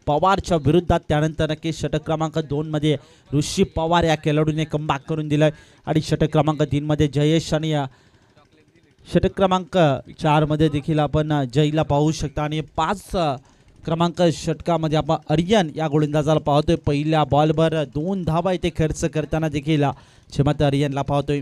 पवारच्या विरुद्धात. त्यानंतर नक्की षटक क्रमांक 2 मध्ये ऋषी पवार या खेळाडूने कमबॅक करून दिलाय. आणि षटक क्रमांक 3 मध्ये जयेश आणि षटक क्रमांक 4 मध्ये देखील आपण जयला पाहू शकता. आणि 5 क्रमांक षटकामध्ये आपण अरियन या गोलंदाजाला पाहतोय. पहिल्या बॉलवर 2 धावा इथे खर्च करताना देखील क्षमता अरियनला पाहतोय.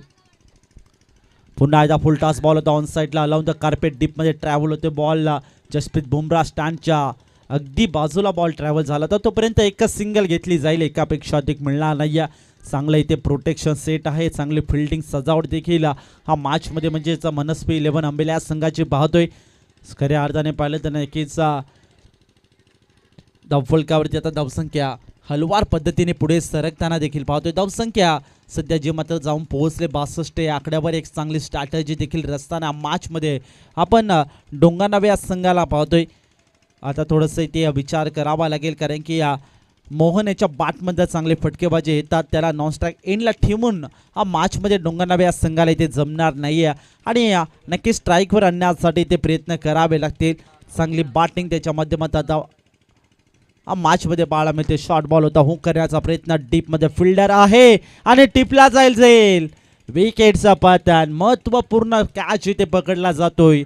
पुन्हा एकदा फुल टॉस बॉल होता ऑन साईडला, अलाउन द कार्पेट डीपमध्ये ट्रॅव्हल होते बॉलला. जसप्रीत बुमराह स्टँडच्या अगदी बाजूला बॉल ट्रॅव्हल झाला तर तोपर्यंत एकच सिंगल घेतली जाईल, एकापेक्षा अधिक मिळणार नाही. चांगलं इथे प्रोटेक्शन सेट आहे, चांगली फिल्डिंग सजावट देखील हा मॅचमध्ये म्हणजेच मनस्वी 11 आंबेले या संघाची पाहतोय. खऱ्या अर्थाने पाहिलं तर नक्कीच धावफलकावरती आता धावसंख्या हलवार पद्धतीने पुढे सरकताना देखील पाहतोय. धावसंख्या सध्या जे मात्र जाऊन पोहोचले 62 या आकड्यावर एक चांगली स्ट्रॅटजी देखील रचताना मॅचमध्ये आपण डोंगरनाव या संघाला पाहतोय. आता थोडंसं इथे विचार करावा लागेल, कारण की मोहन याच्या बॅटमध्ये चांगले फटकेबाजी येतात, त्याला नॉन स्ट्राईक एंडला ठेवून हा मॅचमध्ये डोंगरनाव या संघाला इथे जमणार नाही आहे. आणि नक्की स्ट्राईकवर आणण्यासाठी ते प्रयत्न करावे लागतील. चांगली बॅटिंग त्याच्या माध्यमातून हा मॅचमध्ये पाहायला मिळते. शॉर्ट बॉल होता, हुक करण्याचा प्रयत्न, डीपमध्ये फिल्डर आहे आणि टिपला जाईल. विकेटचा पतन, महत्वपूर्ण कॅच इथे पकडला जातोय.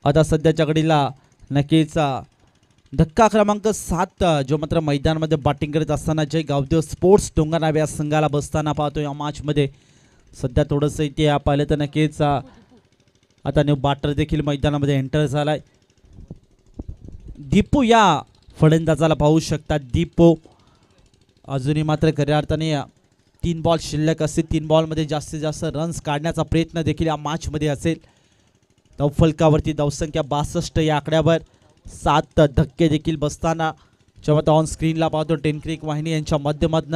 आता सध्याच्या घडीला नक्कीच धक्का क्रमांक 7 जो मात्र मैदानामध्ये बॅटिंग करत असताना जय गावदेव स्पोर्ट्स डोंगरनाव या संघाला बसताना पाहतो या मॅचमध्ये. सध्या थोडंसं इथे पाहिलं तर नक्कीच आता न्यू बॅटर देखील मैदानामध्ये एंटर झालाय. दीपू या फलंदाजाला पाहू शकतात. दीपू अजूनही मात्र खऱ्या अर्थाने 3 बॉल शिल्लक असतील, 3 बॉलमध्ये जास्तीत जास्त रन्स काढण्याचा प्रयत्न देखील या मॅचमध्ये असेल. धावफलकावरती धावसंख्या 62 या आकड्यावर 7 धक्के देखील बसताना जेव्हा ऑन स्क्रीनला पाहतो टेनक्रिक वाहिनी यांच्या माध्यमातून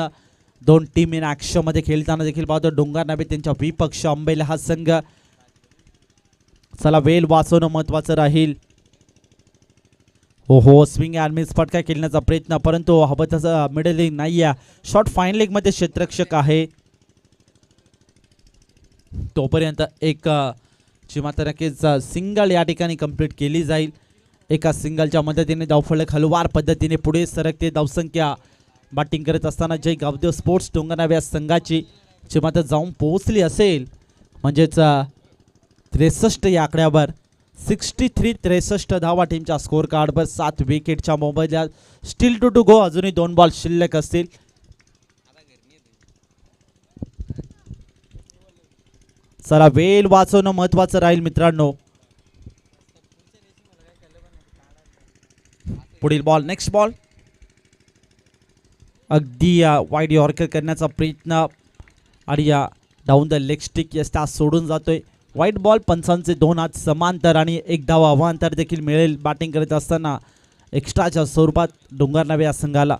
2 टीम इन ॲक्शनमध्ये खेळताना देखील पाहतो. डोंगरनावे त्यांच्या विपक्ष आंबेला हा संघ. चला वेल वाचवणं महत्वाचं राहील. हो स्विंग अँड मिस फटका खेळण्याचा प्रयत्न, परंतु हवं तसं मिडल लेग नाही आहे. शॉर्ट फाईन लेग मध्ये क्षेत्ररक्षक आहे, तोपर्यंत एक मात्र नक्कीच सिंगल या ठिकाणी कंप्लीट केली जाईल. एका सिंगलच्या मदतीने धावफलक हलवार पद्धतीने पुढे सरकते. धावसंख्या बॅटिंग करत असताना जय गावदेव स्पोर्ट्स डोंगरनाव या संघाची जी मात्र जाऊन पोहोचली असेल, म्हणजेच 63 या आकड्यावर 63 धावा टीमच्या स्कोअर कार्डवर. 7 विकेटच्या मोबदल्यात स्टील टू गो, अजूनही 2 बॉल शिल्लक असतील. चला वेल वाचवणं महत्वाचं राहील मित्रांनो. पुढील बॉल, नेक्स्ट बॉल अगदी वाईड यॉर्कर करण्याचा प्रयत्न आणि डाऊन द लेग स्टिक यस्ता सोडून जातोय. वाईट बॉल, पंचांचे 2 हात समांतर आणि 1 धाव अवांतर देखील मिळेल बॅटिंग करत असताना एक्स्ट्राच्या स्वरूपात डोंगरनाव या संघाला.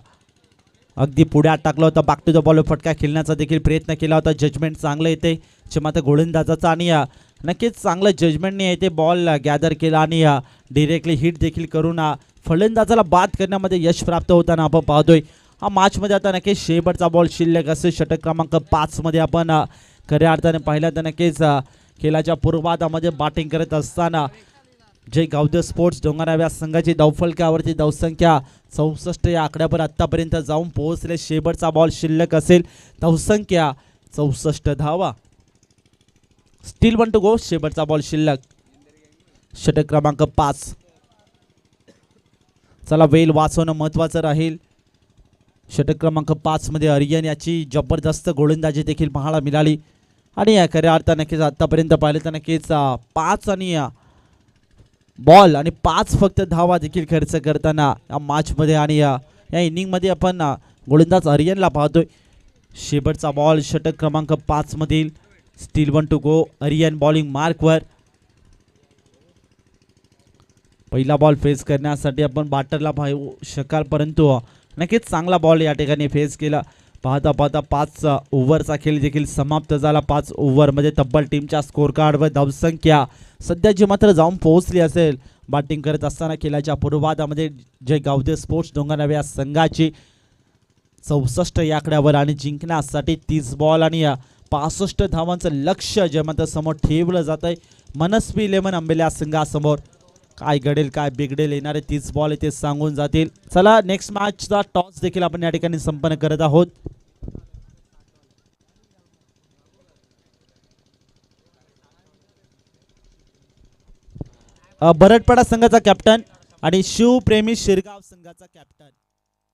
अगदी पुढे टाकला होता, बॅक टू द बॉल फटका खेळण्याचा देखील प्रयत्न केला होता. जजमेंट चांगलं येते मात्र गोलंदाजाचा आणि नक्कीच चांगलं जजमेंटने येते. बॉल गॅदर केला आणि डिरेक्टली हिट देखील करून फलंदाजाला बाद करण्यामध्ये यश प्राप्त होताना आपण पाहतोय. हा मॅचमध्ये आता नक्कीच शेवटचा बॉल शिल्लक असेल. षटक क्रमांक 5 मध्ये आपण खऱ्या अर्थाने पाहिलं तर नक्कीच खेळाच्या पूर्वार्धामध्ये बॅटिंग करत असताना जय गावदेव स्पोर्ट्स डोंगरनाव या संघाची धावफलकावरती धावसंख्या 64 या आकड्यावर आत्तापर्यंत जाऊन पोहोचले. शेवटचा बॉल शिल्लक असेल. धावसंख्या 64 धावा. Still 1 to go. शेवटचा बॉल शिल्लक. षटक क्रमांक 5. चला वेल वाचवणं महत्वाचं राहील. षटक क्रमांक 5 मध्ये आर्यन याची जबरदस्त गोलंदाजी देखील पाहायला मिळाली आणि खऱ्या अर्थानं नक्कीच आतापर्यंत पाहिलं तर नक्कीच 5 आणि बॉल आणि 5 फक्त धावा देखील खर्च करताना या मॅचमध्ये आणि या इनिंगमध्ये आपण गोलंदाज आर्यनला पाहतोय. शेवटचा बॉल षटक क्रमांक 5 मधील. Still 1 to go. Aryan bowling मार्कवर. पहिला बॉल फेस करण्यासाठी आपण बॅटरला पाहू शकाल परंतु नक्कीच चांगला बॉल या ठिकाणी फेस केला. पाहता पाहता 5 ओव्हरचा खेळ देखील समाप्त झाला. 5 ओव्हरमध्ये तब्बल टीमच्या स्कोर कार्डवर धावसंख्या सध्याची मात्र जाऊन पोहोचली असेल. बॅटिंग करत असताना खेळाच्या पूर्वार्धामध्ये जय गावदे स्पोर्ट्स डोंगरगाव या संघाची 64 या आकड्यावर आणि जिंकण्यासाठी 30 बॉल आणि 65 धावांचं लक्ष्य जे मात्र समोर ठेवलं जात आहे मनस्वी इलेव्हन अंबेल्या संघासमोर. काय घडेल काय बिघडेल येणारे 30 बॉल इथे सांगून जातील. चला नेक्स्ट मॅचचा टॉस देखील आपण या ठिकाणी संपन्न करत आहोत. बरडपाडा संघाचा कॅप्टन आणि शिवप्रेमी शिरगाव संघाचा कॅप्टन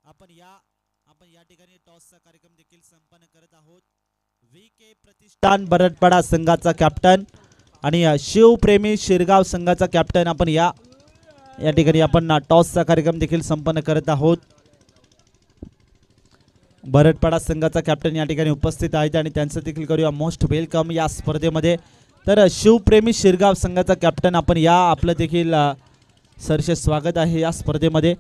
आपण या ठिकाणी टॉसचा कार्यक्रम देखील संपन्न करत आहोत. VK प्रतिष्ठान बरडपाडा संघाचा कॅप्टन आणि शिवप्रेमी शिरगाव संघाचा कॅप्टन आपण या ठिकाणी आपण टॉसचा कार्यक्रम देखील संपन्न करत आहोत. बरडपाडा संघाचा कॅप्टन या ठिकाणी उपस्थित आहेत आणि त्यांचं देखील करूया मोस्ट वेलकम या स्पर्धेमध्ये. तर शिवप्रेमी शिरगाव संघाचा कॅप्टन आपण या आपलं देखील सरसे स्वागत आहे या स्पर्धेमध्ये.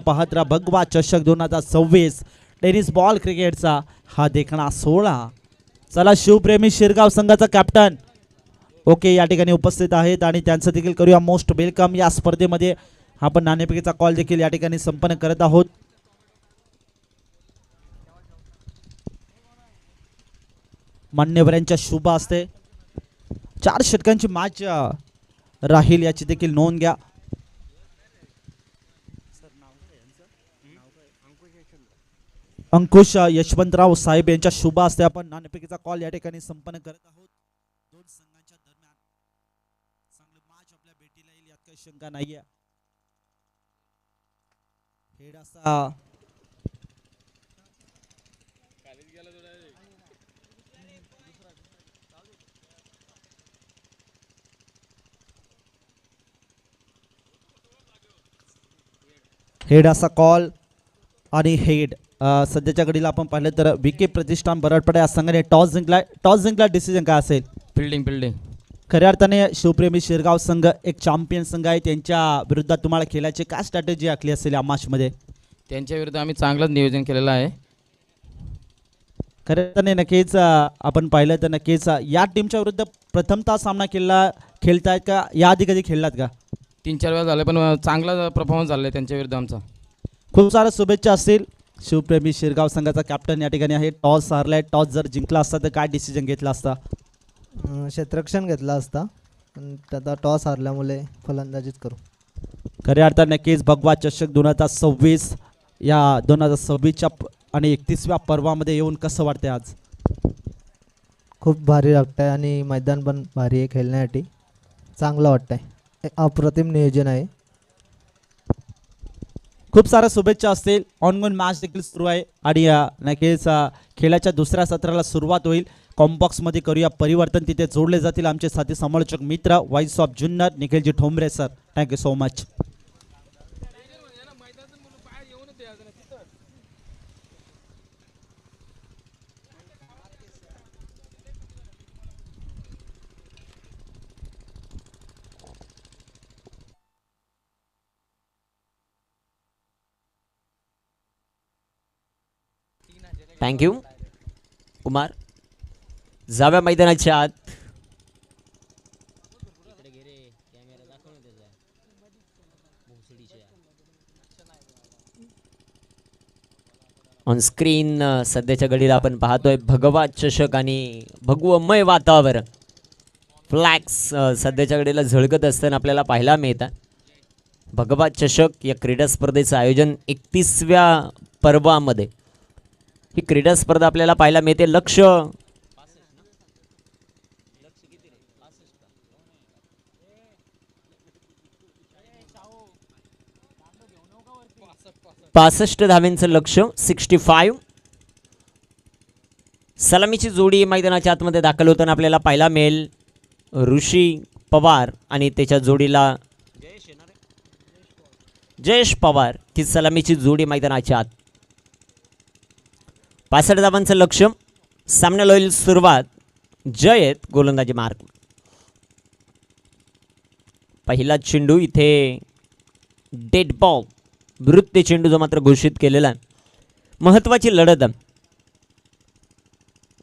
पाहत राहा भगवा चषक 2026 टेनिस बॉल क्रिकेटचा हा देखणा 16. चला शिवप्रेमी शिरगाव संघाचा कॅप्टन ओके या ठिकाणी उपस्थित आहेत आणि त्यांचं देखील करूया मोस्ट वेलकम या स्पर्धेमध्ये. आपण नाणेफेकीचा कॉल देखील या ठिकाणी संपन्न करत आहोत. मान्यवरांच्या शुभ असते 4 षटकांची मॅच राहील याची देखील नोंद घ्या. अंकुश यशवंतराव साहेब यांच्या शुभ असते आपण नाणेफेकीचा कॉल या ठिकाणी संपन्न करत आहोत. 2 संघांच्या दरम्यान चांगलं मॅच आपल्या भेटीला येईल यात काही शंका नाहीये. हेड असा हेड असा कॉल आणि हेड सध्याच्या घडीला आपण पाहिलं तर VK प्रतिष्ठान बरडपाडा या संघाने टॉस जिंकला डिसिजन काय असेल? फिल्डिंग. खऱ्या अर्थाने शिवप्रेमी शिरगाव संघ एक चॅम्पियन संघ आहे. त्यांच्या विरुद्धात तुम्हाला खेळायची काय स्ट्रॅटेजी आखली असेल या मॅचमध्ये? त्यांच्या विरुद्ध आम्ही चांगलंच नियोजन केलेलं आहे. खऱ्या अर्थाने नक्कीच आपण पाहिलं तर नक्कीच या टीमच्या विरुद्ध प्रथमतः सामना खेळतायत का या आधी कधी खेळलात का? 3-4 वेळा झाले पण चांगला परफॉर्मन्स झाला आहे त्यांच्या विरुद्ध आमचा. खूप साऱ्या शुभेच्छा असतील. शिवप्रेमी शिरगाव संघाचा कॅप्टन या ठिकाणी आहे. टॉस हारलाय. टॉस जर जिंकला असता तर काय डिसिजन घेतला असता? क्षेत्ररक्षण घेतला असता पण त्याचा टॉस हारल्यामुळे फलंदाजीच करू. खऱ्या अर्थाने नक्कीच भगवा चषक 2026 या 2026च्या आणि 31व्या पर्वामध्ये येऊन कसं वाटतंय आज? खूप भारी वाटतंय आणि मैदान पण भारी आहे खेळण्यासाठी. चांगलं वाटतंय. अप्रतिम नियोजन आहे. खूप साऱ्या शुभेच्छा असतील. ऑनगोइंग मॅच देखील सुरू आहे आणि नक्कीच खेळाच्या दुसऱ्या सत्राला सुरुवात होईल. कॉम्बॉक्समध्ये करूया परिवर्तन. तिथे जोडले जातील आमचे साथी समालोचक मित्र voice of Junnar Nikhilji Thombare sir. Thank you so much. Thank you Kumar. जाव्या मैदानाच्या आत ऑन स्क्रीन सध्याच्या घडीला आपण पाहतोय भगवा चषक आणि भगवमय वातावरण फ्लॅक्स सध्याच्या घडीला झळकत असताना आपल्याला पाहायला मिळतात. भगवा चषक या क्रीडा स्पर्धेचं आयोजन 31व्या पर्वामध्ये ही क्रीडा स्पर्धा आपल्याला पाहायला मिळते. लक्ष 65 धावेंचं लक्ष 65. सलामीची जोडी मैदानाच्या आतमध्ये दाखल होताना आपल्याला पाहायला मिळेल. ऋषी पवार आणि त्याच्या जोडीला जयेश पवार ही सलामीची जोडी मैदानाच्या आत. 65 धावांचं लक्ष. सामन्याला होईल सुरुवात. जयेत गोलंदाजी मार्क. पहिला चेंडू इथे डेड बॉल मृत्यू चेंडू जो मात्र घोषित केलेला आहे. महत्त्वाची लढत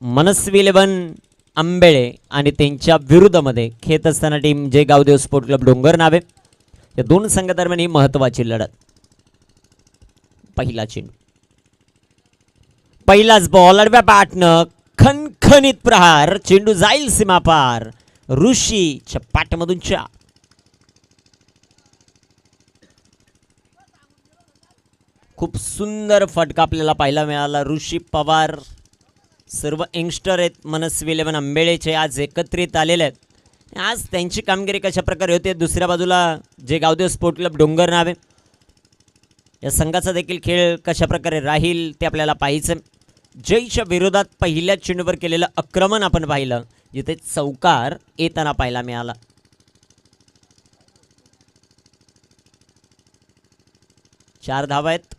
मनस्वी 11 आंबेळे आणि त्यांच्या विरुद्धमध्ये खेळत असताना टीम जय गावदेव स्पोर्ट क्लब डोंगर नावे या दोन संघादरम्यान ही महत्त्वाची लढत. पहिला चेंडू पहिलाच बॉल आडव्या बॅटनं खणखणीत प्रहार. चेंडू जाईल सीमापार. ऋषीच्या पाठमधून चा. खूप सुंदर फटका आपल्याला पाहायला मिळाला. ऋषी पवार सर्व यंगस्टर आहेत मनस्वी 11 आंबेळेचे आज एकत्रित आलेले आहेत. आज त्यांची कामगिरी कशा प्रकारे होते. दुसऱ्या बाजूला जे गावदेव स्पोर्ट क्लब डोंगर नावे या संघाचा देखील खेळ कशा प्रकारे राहील ते आपल्याला पाहायचं. जयच्या विरोधात पहिल्या चेंडूवर केलेलं आक्रमण आपण पाहिलं जिथे चौकार येताना पाहायला मिळाला. चार धावा आहेत.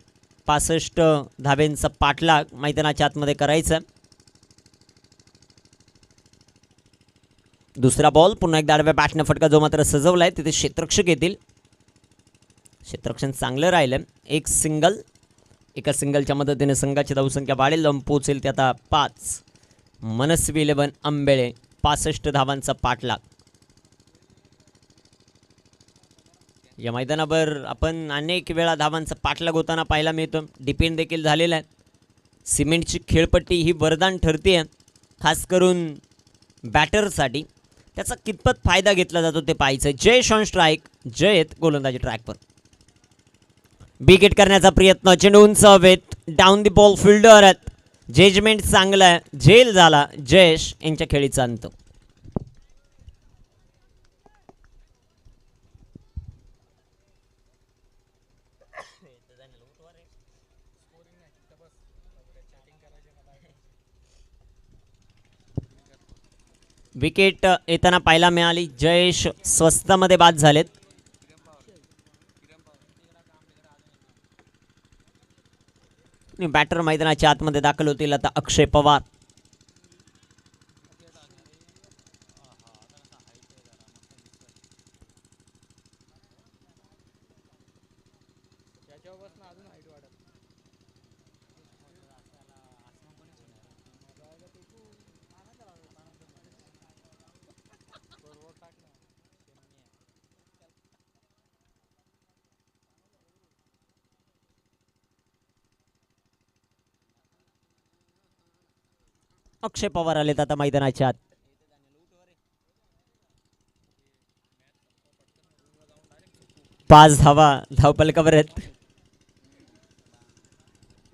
65 धावेंचा पाठलाग मैदानाच्या आतमध्ये करायचं. दुसरा बॉल पुन्हा एकदा आडव्या बॅटनं फटका जो मात्र सजवलाय तिथे क्षेत्ररक्षक येतील. क्षेत्ररक्षण चांगलं राहिलं. एक सिंगल. एका सिंगलच्या मदतीने संघाची धावसंख्या वाढेल. जाऊन पोहोचेल ते आता 5. मनस्वी 11 आंबेळे 65 धावांचा पाठलाग. या मैदानावर आपण अनेक वेळा धावांचा पाठलाग होताना पाहायला मिळतो. डिपेंड देखील झालेला आहे. सिमेंटची खेळपट्टी ही वरदान ठरते खास करून बॅटरसाठी. त्याचा कितपत फायदा घेतला जातो ते पाहायचं. Jayesh on strike. जयेत गोलंदाजी ट्रॅकवर. बिगेट करण्याचा प्रयत्न. चेंडू उंच हवेत. डाऊन दी बॉल फिल्डर आहेत. जजमेंट चांगलं आहे. झेल झाला जयेश यांच्या खेळीचा अंत. विकेट येताना पाहायला मिळाली. जयेश स्वस्तामध्ये बाद झालेत. बॅटर मैदानाच्या आतमध्ये दाखल होतील आता अक्षय पवार. अक्षय पवार आलेत आता मैदानाच्या आत. पाच धावा धावपलकावर आहेत.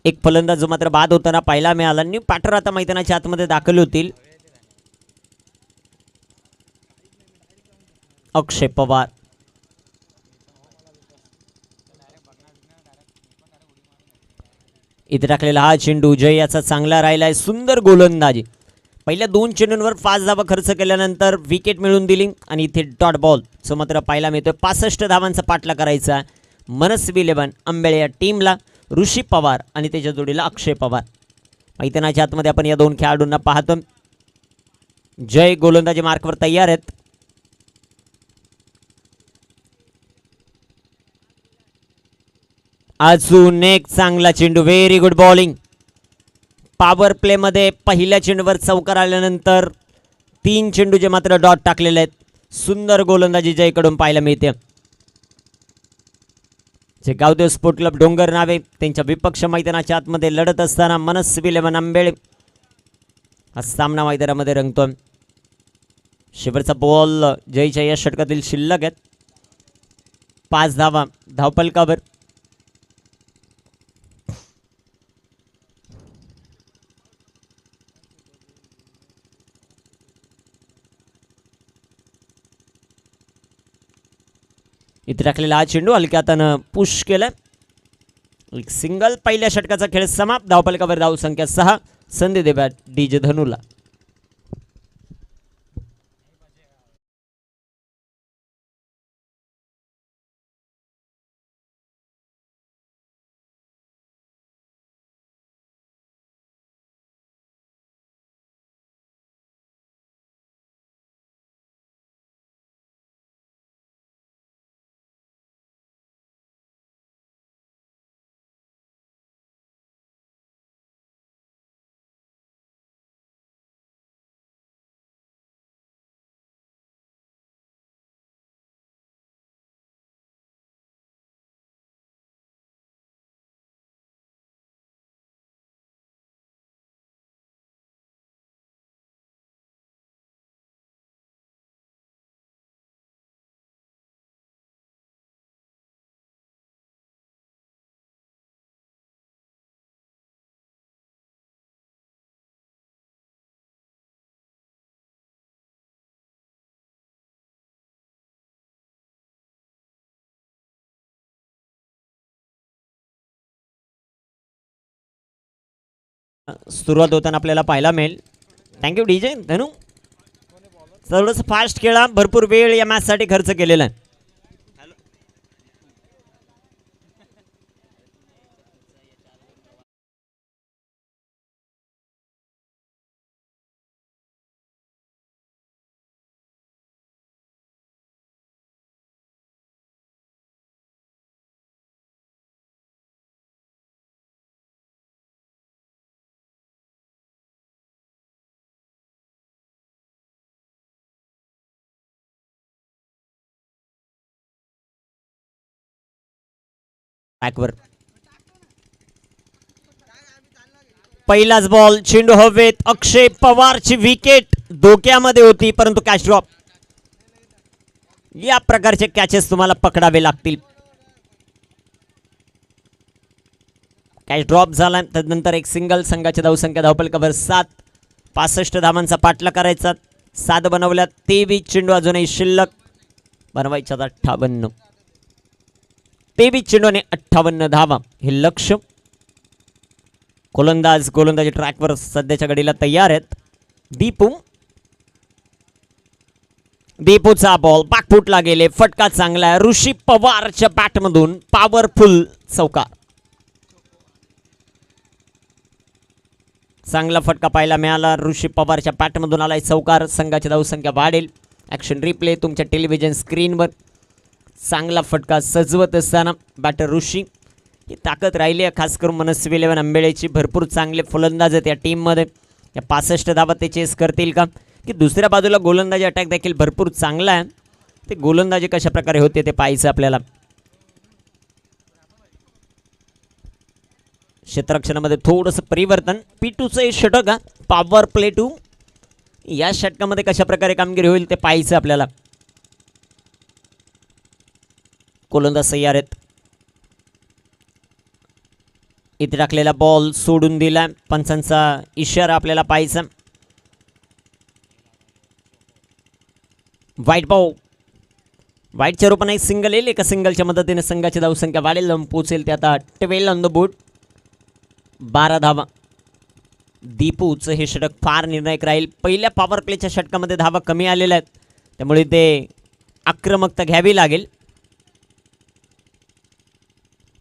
एक फलंदाज जो मात्र बाद होताना पाहायला मिळाला. न्यू पॅटर आता मैदानाच्या आतमध्ये दाखल होतील. अक्षय पवार. इथे टाकलेला हा चेंडू जय याचा चांगला राहिलाय. सुंदर गोलंदाजी. पहिल्या 2 चेंडूंवर 5 धावा खर्च केल्यानंतर विकेट मिळवून दिली आणि इथे डॉट बॉल जो मात्र पाहायला मिळतोय. 65 धावांचा पाठला करायचा मनस्वी 11 आंबेळे या टीमला. ऋषी पवार आणि त्याच्या जोडीला अक्षय पवार. मैदानाच्या आतमध्ये आपण या 2 खेळाडूंना पाहतो. जय गोलंदाजी मार्कवर तयार आहेत. अजून एक चांगला चेंडू. Very good bowling. Power play मध्ये पहिल्या चेंडूवर चौकार आल्यानंतर 3 चेंडू जे मात्र डॉट टाकलेले आहेत. सुंदर गोलंदाजी जयकडून पाहायला मिळते. जे गावदेव स्पोर्ट क्लब डोंगर नावे त्यांच्या विपक्ष मैदानाच्या आतमध्ये लढत असताना मनस्वी 11 आंबेळे हा सामना मैदानामध्ये रंगतोय. शेवटचा बॉल जयच्या या षटकातील शिल्लक आहेत. 5 धावा धावफलकावर. इथे टाकलेला हा चेंडू हलक्या हातानं पुश केलाय. एक सिंगल. पहिल्या षटकाचा खेळ समाप्त. धावफलकावर धाव संख्या 6. संधी दे बॅट डीजे धनुला. सुरुवात होताना आपल्याला पाहायला मिळेल. थँक्यू डीजे धनू. थोडंसं फास्ट खेळा. भरपूर वेळ या मॅच साठी खर्च केलेला आहे. ट्रॅकवर पहिलाच बॉल. चेंडू हवेत. अक्षय पवारची विकेट धोक्यामध्ये होती परंतु कॅच ड्रॉप. या प्रकारचे कॅचेस तुम्हाला पकडावे लागतील. कॅच ड्रॉप झाला. त्यानंतर एक सिंगल. संघाची धावसंख्या धावफलकावर 7. 65 धावांचा पाठला करायचा. 7 बनवल्यात. 23 चेंडू अजूनही शिल्लक. बनवायच्या 58. 23 चेंडू आणि 58 धावा हे लक्ष. गोलंदाजी ट्रॅकवर सध्याच्या घडीला तयार आहेत. दीपूचा बॉल बॅकफुटला गेले. फटका चांगला आहे. ऋषी पवारच्या बॅटमधून पॉवरफुल चौकार. चांगला फटका पाहायला मिळाला. ऋषी पवारच्या बॅटमधून आलाय चौकार. संघाची धावसंख्या वाढेल. ॲक्शन रिप्ले तुमच्या टेलिव्हिजन स्क्रीनवर. चांगला फटका सजवत असताना बॅटर ऋषी. ही ताकद राहिली आहे खास करून मनस्वी 11 आंबेळेची. भरपूर चांगले फलंदाज आहेत या टीममध्ये. या 65 धावा ते चेस करतील का, की दुसऱ्या बाजूला गोलंदाजी अटॅक देखील भरपूर चांगला आहे. ते गोलंदाजी कशा प्रकारे होते ते पाहायचं आपल्याला. क्षेत्ररक्षणामध्ये थोडंसं परिवर्तन. P2चं हे षटक हा पॉवर प्ले 2. या षटकामध्ये कशा प्रकारे कामगिरी होईल ते पाहायचं आपल्याला. गोलंदाज तयार आहेत. इथे टाकलेला बॉल सोडून दिला. पंचांचा इशारा आपल्याला पाहायचा. White ball. व्हाईटच्या रूपाने एक सिंगल येईल. एका सिंगलच्या मदतीने संघाची धावसंख्या वाढेल. पोहोचेल ते आता 12 ऑन द बोर्ड. 12 धावा. दीपूचं हे षटक फार निर्णायक राहील. पहिल्या पॉवर प्लेच्या षटकामध्ये धावा कमी आलेल्या आहेत, त्यामुळे ते आक्रमकता घ्यावी लागेल.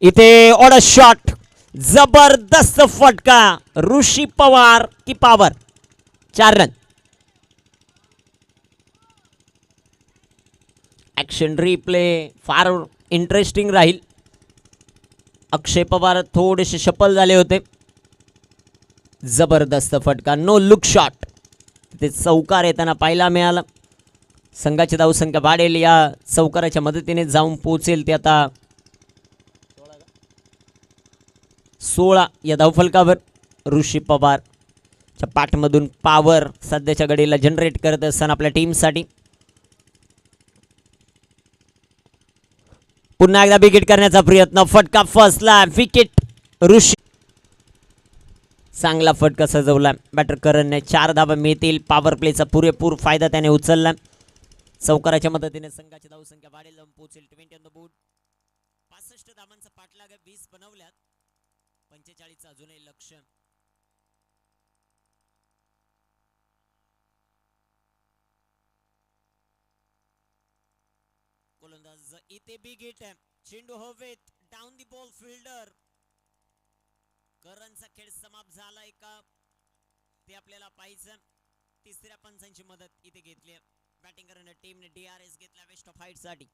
इथे ऑड शॉट. जबरदस्त फटका. ऋषी पवार की पॉवर. 4 रन. ॲक्शन रिप्ले फार इंटरेस्टिंग राहील. अक्षय पवार थोडेसे शफल झाले होते. जबरदस्त फटका, नो लुक शॉट. ते चौकार येताना पाहायला मिळाला. संघाची धावसंख्या वाढेल, या चौकाराच्या मदतीने जाऊन पोहोचेल ते आता 16 या धावफलकावर. ऋषी पवारच्या पाठमधून पॉवर सध्याच्या घडीला जनरेट करत असताना आपल्या टीमसाठी. पुन्हा एकदा विकेट करण्याचा प्रयत्न, फटका फसला, विकेट. ऋषी चांगला फटका सजवला बॅटर करणने. 4 धावा मिळतील. पॉवर प्लेचा पुरेपूर फायदा त्याने उचलला. चौकाराच्या मदतीने संघाची धावसंख्या वाढेल, जाऊन पोहोचेल 20 ऑन द बोर्ड. 65 धावांचा पाठलाग, 20 बनवल्यात, 45 अजूनही लक्ष. गोलंदाज इथे बिग हिट आहे. चेंडू हवेत, डाऊन दी बॉल फिल्डर. करणचा खेळ समाप्त झालाय का ते आपल्याला पाहायचं. तिसऱ्या पंचांची मदत इथे घेतली. बॅटिंग करणाऱ्या टीमने DRS घेतला वेस्ट ऑफ हाईट साठी.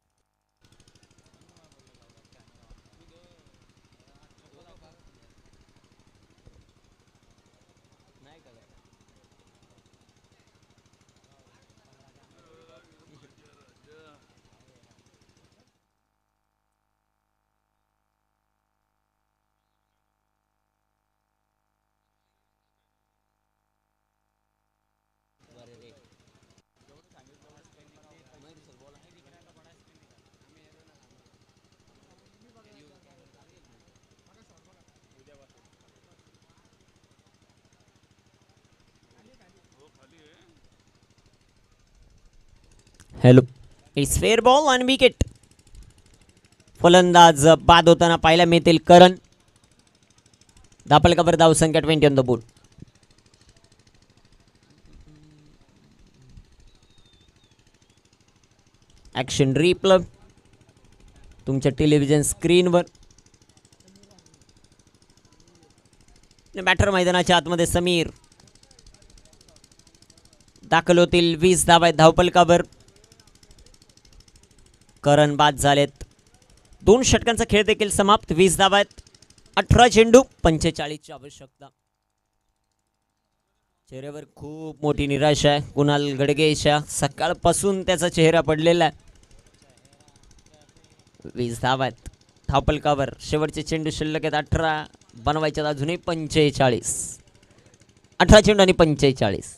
हॅलो, इट्स फेअर बॉल आणि विकेट. फलंदाज बाद होताना पाहायला मिळतील करण. धापलकावर धावसंख्या 20 on the board. Action replay तुमच्या टेलिव्हिजन स्क्रीनवर. बॅटर मैदानाच्या आतमध्ये समीर. दाखल होतील 20 धावा आहेत धावपलकावर. करण बाद झालेत. 2 षटकांचा खेळ देखील समाप्त. 20 धावा आहेत, 18 चेंडू, 45 ची आवश्यकता. चेहऱ्यावर खूप मोठी निराशा आहे कुणाल गडगेच्या. सकाळपासून त्याचा चेहरा पडलेला आहे. 20 धावा आहेत धावपलकावर. शेवटचे चेंडू शिल्लक आहेत 18 बनवायच्यात अजूनही 45. 18 चेंडू आणि 45.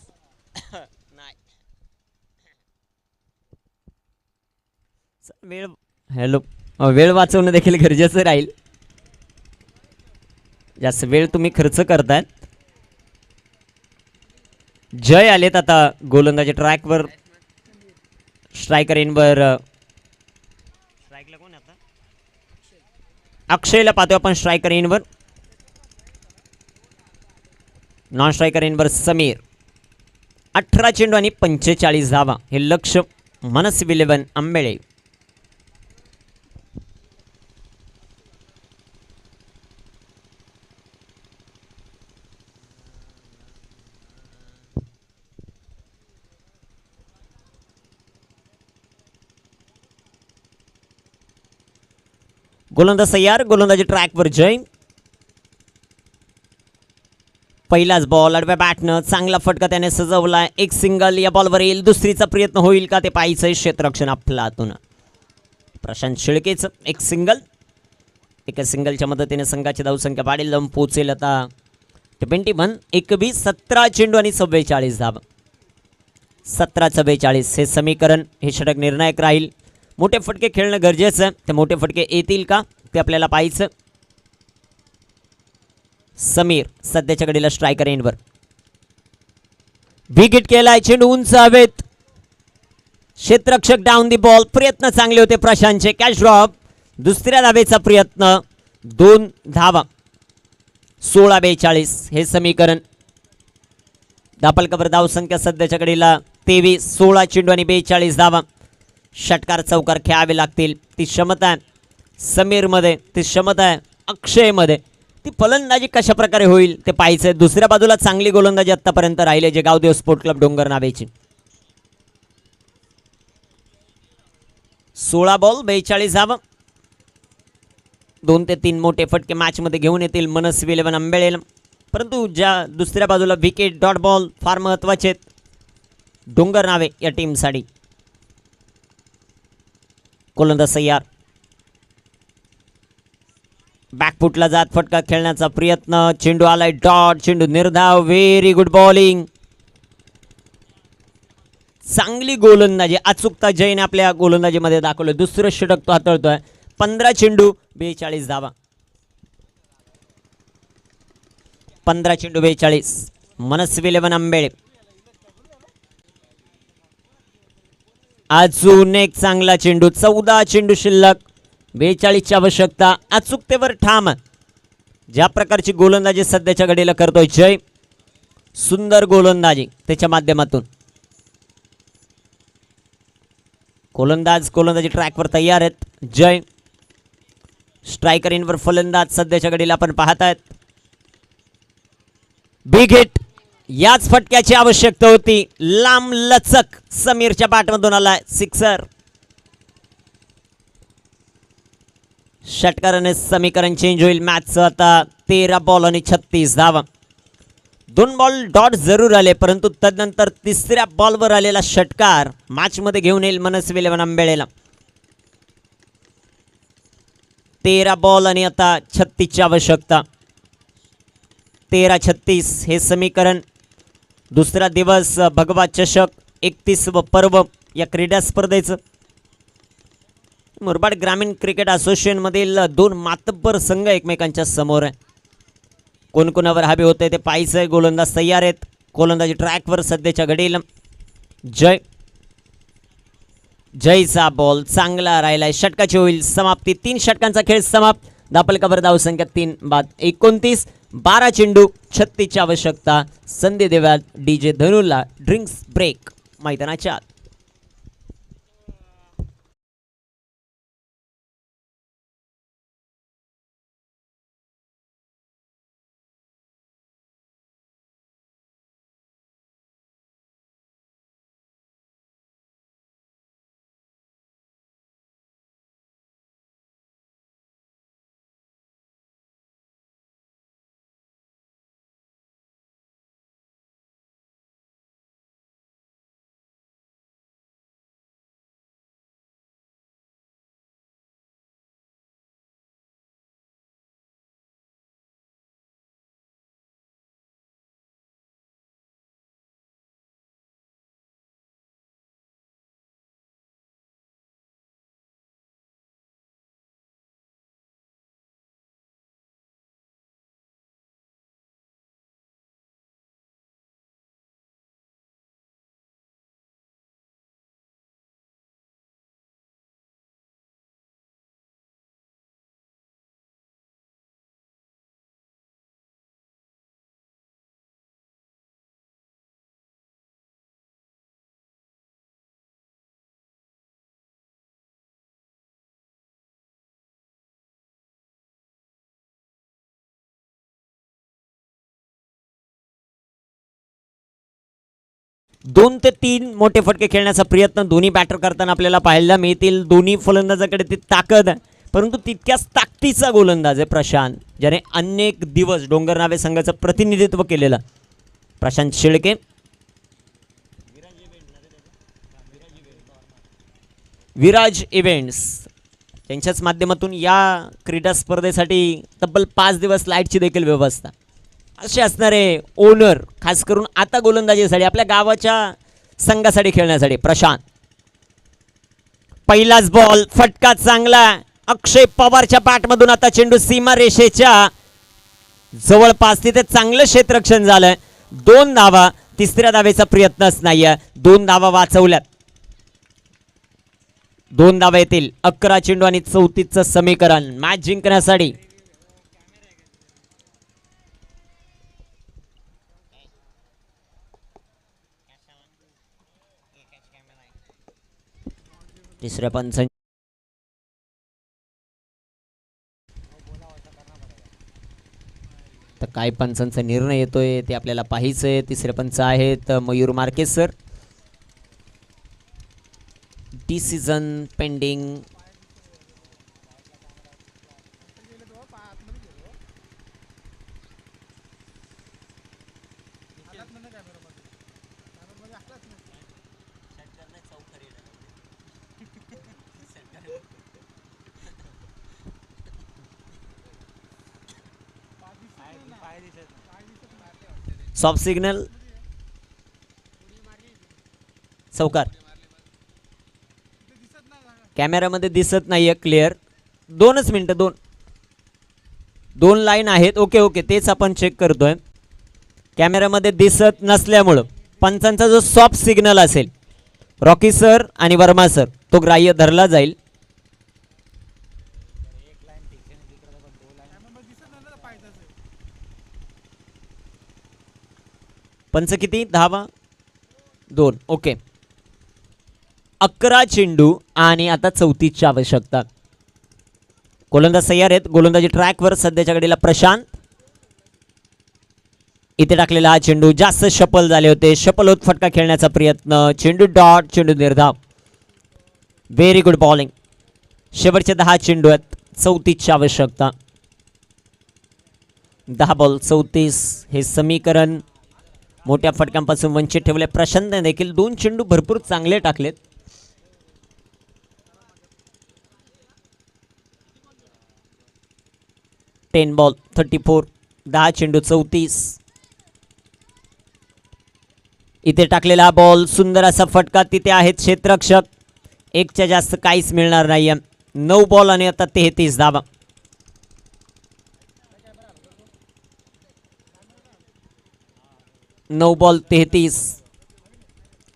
वेळ हॅलो वेळ वाचवणं देखील गरजेचं राहील. जास्त वेळ तुम्ही खर्च करतायत. जय आलेत आता गोलंदाजी ट्रॅकवर. स्ट्रायकर इनवर. स्ट्राईकला कोण आता? अक्षयला पाहतोय आपण स्ट्रायकर इनवर. नॉन स्ट्रायकर इनवर समीर. 18 चेंडू आणि 45 धावा हे लक्ष. मनस्वी 11 आंबेळे. गोलंदाज तयार. गोलंदाजी ट्रॅकवर जय. पहिलाच बॉल आडव्या बॅटनं चांगला फटका त्याने सजवला. एक सिंगल या बॉलवर येईल. दुसरीचा प्रयत्न होईल का ते पाहायचंय. क्षेत्ररक्षण आपलातून प्रशांत शेळकेचं एक सिंगल. एका सिंगलच्या मदतीने संघाची धावसंख्या वाढेल, जाऊन पोहोचेल आता 21. 21 17 चेंडू आणि 44 धावा. 17-44 हे समीकरण. हे षटक निर्णायक राहील. मोठे फटके खेळणं गरजेचं आहे. ते मोठे फटके येतील का ते आपल्याला पाहायचं. समीर सध्याच्या घडीला स्ट्रायकर एंडवर. विकेट केलाय. चेंडू उंच हवेत. क्षेत्ररक्षक डाऊन दी बॉल. प्रयत्न चांगले होते प्रशांतचे. Catch drop. दुसऱ्या धावेचा प्रयत्न. 2 धावा. 16-42 हे समीकरण. धापलकावर धावसंख्या सध्याच्या घडीला 23. 16 चेंडू आणि 42 धावा. षटकार चौकार खेळावे लागतील. ती क्षमता आहे समीरमध्ये, ती क्षमता आहे अक्षयमध्ये. ती फलंदाजी कशा प्रकारे होईल ते पाहायचंय. दुसऱ्या बाजूला चांगली गोलंदाजी आतापर्यंत राहिले जे गावदेव स्पोर्ट क्लब डोंगर नावेची. 16 बॉल 42 धावा. 2 ते 3 मोठे फटके मॅच मध्ये घेऊन येतील मनस्वी 11 आंबेळेला. परंतु ज्या दुसऱ्या बाजूला विकेट डॉट बॉल फार महत्त्वाचे आहेत डोंगर नावे या टीमसाठी. गोलंदाज तयार. बॅकफुटला जात फटका खेळण्याचा प्रयत्न. चेंडू आलाय डॉट. चेंडू निर्धाव. Very good bowling. चांगली गोलंदाजी अचूकता जयने आपल्या गोलंदाजीमध्ये दाखवलं. दुसरं षटक तो हाताळतोय. 15 चेंडू 42 धावा. 15 चेंडू 42. मनस्वी 11 आंबेडे. अजून एक चांगला चेंडू. 14 चेंडू शिल्लक. 42 ची आवश्यकता. अचूकतेवर ठाम. ज्या प्रकारची गोलंदाजी सध्याच्या घडीला करतोय जय. सुंदर गोलंदाजी त्याच्या माध्यमातून. गोलंदाजी ट्रॅकवर तयार आहेत. जय स्ट्रायकर इनवर फलंदाज सध्याच्या घडीला आपण पाहतायत. Big hit. याच फटक्याची आवश्यकता होती. लांब लचक समीरच्या बॅटमधून आलाय सिक्सर. षटकाराने समीकरण चेंज होईल मॅचचं. आता 13 बॉल आणि 36 धावा. 2 बॉल डॉट जरूर आले परंतु तदनंतर तिसऱ्या बॉलवर आलेला षटकार मॅचमध्ये घेऊन येईल मनस्वी 11 आंबेडेला. 13 बॉल आणि आता 36 ची आवश्यकता. 13-36 हे समीकरण. दुसरा दिवस भगवा चषक 31व पर्व या क्रीडा स्पर्धेचं. मुरबाड ग्रामीण क्रिकेट असोसिएशन मधील 2 मातब्बर संघ एकमेकांच्या समोर आहे. कोणकोणावर हवे होते ते पाहायचंय. गोलंदाज तयार आहेत. गोलंदाजी ट्रॅकवर सध्याच्या घडीला. जयचा बॉल चांगला राहिलाय. षटकाची होईल समाप्ती. 3 षटकांचा खेळ समाप्त. धापलकावर धावसंख्या 3 बाद 29. 12 चेंडू 36 ची आवश्यकता. संधी देव्यात डीजे धनुला. ड्रिंक्स ब्रेक मैदानाच्या आत. दोन ते 3 मोठे फटके खेळण्याचा प्रयत्न दोन्ही बॅटर करताना आपल्याला पाहायला मिळतील. दोन्ही फलंदाजाकडे ती ताकद आहे परंतु तितक्याच ताकदीचा गोलंदाज आहे प्रशांत, ज्याने अनेक दिवस डोंगर नावे संघाचं प्रतिनिधित्व केलेलं. प्रशांत शेळके. विराज इव्हेंट्स त्यांच्याच माध्यमातून या क्रीडा स्पर्धेसाठी तब्बल 5 दिवस लाईटची देखील व्यवस्था. असे असणारे ओनर खास करून आता गोलंदाजीसाठी आपल्या गावाच्या संघासाठी खेळण्यासाठी प्रशांत. पहिलाच बॉल फटका चांगला. अक्षय पवारच्या बॅटमधून आता चेंडू सीमा रेषेच्या जवळपास. तिथे चांगलं क्षेत्ररक्षण झालंय. 2 धावा. तिसऱ्या धावेचा प्रयत्नच नाहीये. 2 धावा वाचवल्यात. 2 धावा येतील. 11 चेंडू आणि 34चं समीकरण मॅच जिंकण्यासाठी. तिसऱ्या पंच तर काय पंचांचा निर्णय येतोय ते आपल्याला पाहायचंय. तिसरे पंच आहेत Mayur Marquez sir. Decision pending. Soft signal चौकार कॅमेऱ्यामध्ये दिसत नाहीये क्लिअर. 2च मिनिटं. दोन लाईन आहेत. ओके ओके तेच आपण चेक करतोय. कॅमेऱ्यामध्ये दिसत नसल्यामुळं पंचांचा जो सॉफ्ट सिग्नल असेल रॉकी सर आणि वर्मा सर तो ग्राह्य धरला जाईल. पंच किती? 10 2. ओके 11 चेंडू आणि आता 34ची आवश्यकता. गोलंदाज तयार आहेत. गोलंदाजी ट्रॅकवर सध्याच्या घडीला प्रशांत. इथे टाकलेला हा चेंडू जास्त शपल झाले होते. शपल होत फटका खेळण्याचा प्रयत्न. चेंडू डॉट. चेंडू निर्धाव. Very good bowling. शेवटचे 10 चेंडू आहेत. 34ची आवश्यकता. 10 बॉल 34 हे समीकरण मोठ्या फटक्यांपासून वंचित ठेवले. प्रशांतने देखील 2 चेंडू भरपूर चांगले टाकलेत. टेन बॉल 34 10 चेंडू 34. इथे टाकलेला बॉल सुंदर असा फटका. तिथे आहेत क्षेत्ररक्षक. 1च्या जास्त काहीच मिळणार नाही. 9 बॉल आणि आता 33 धावा. नऊ बॉल 33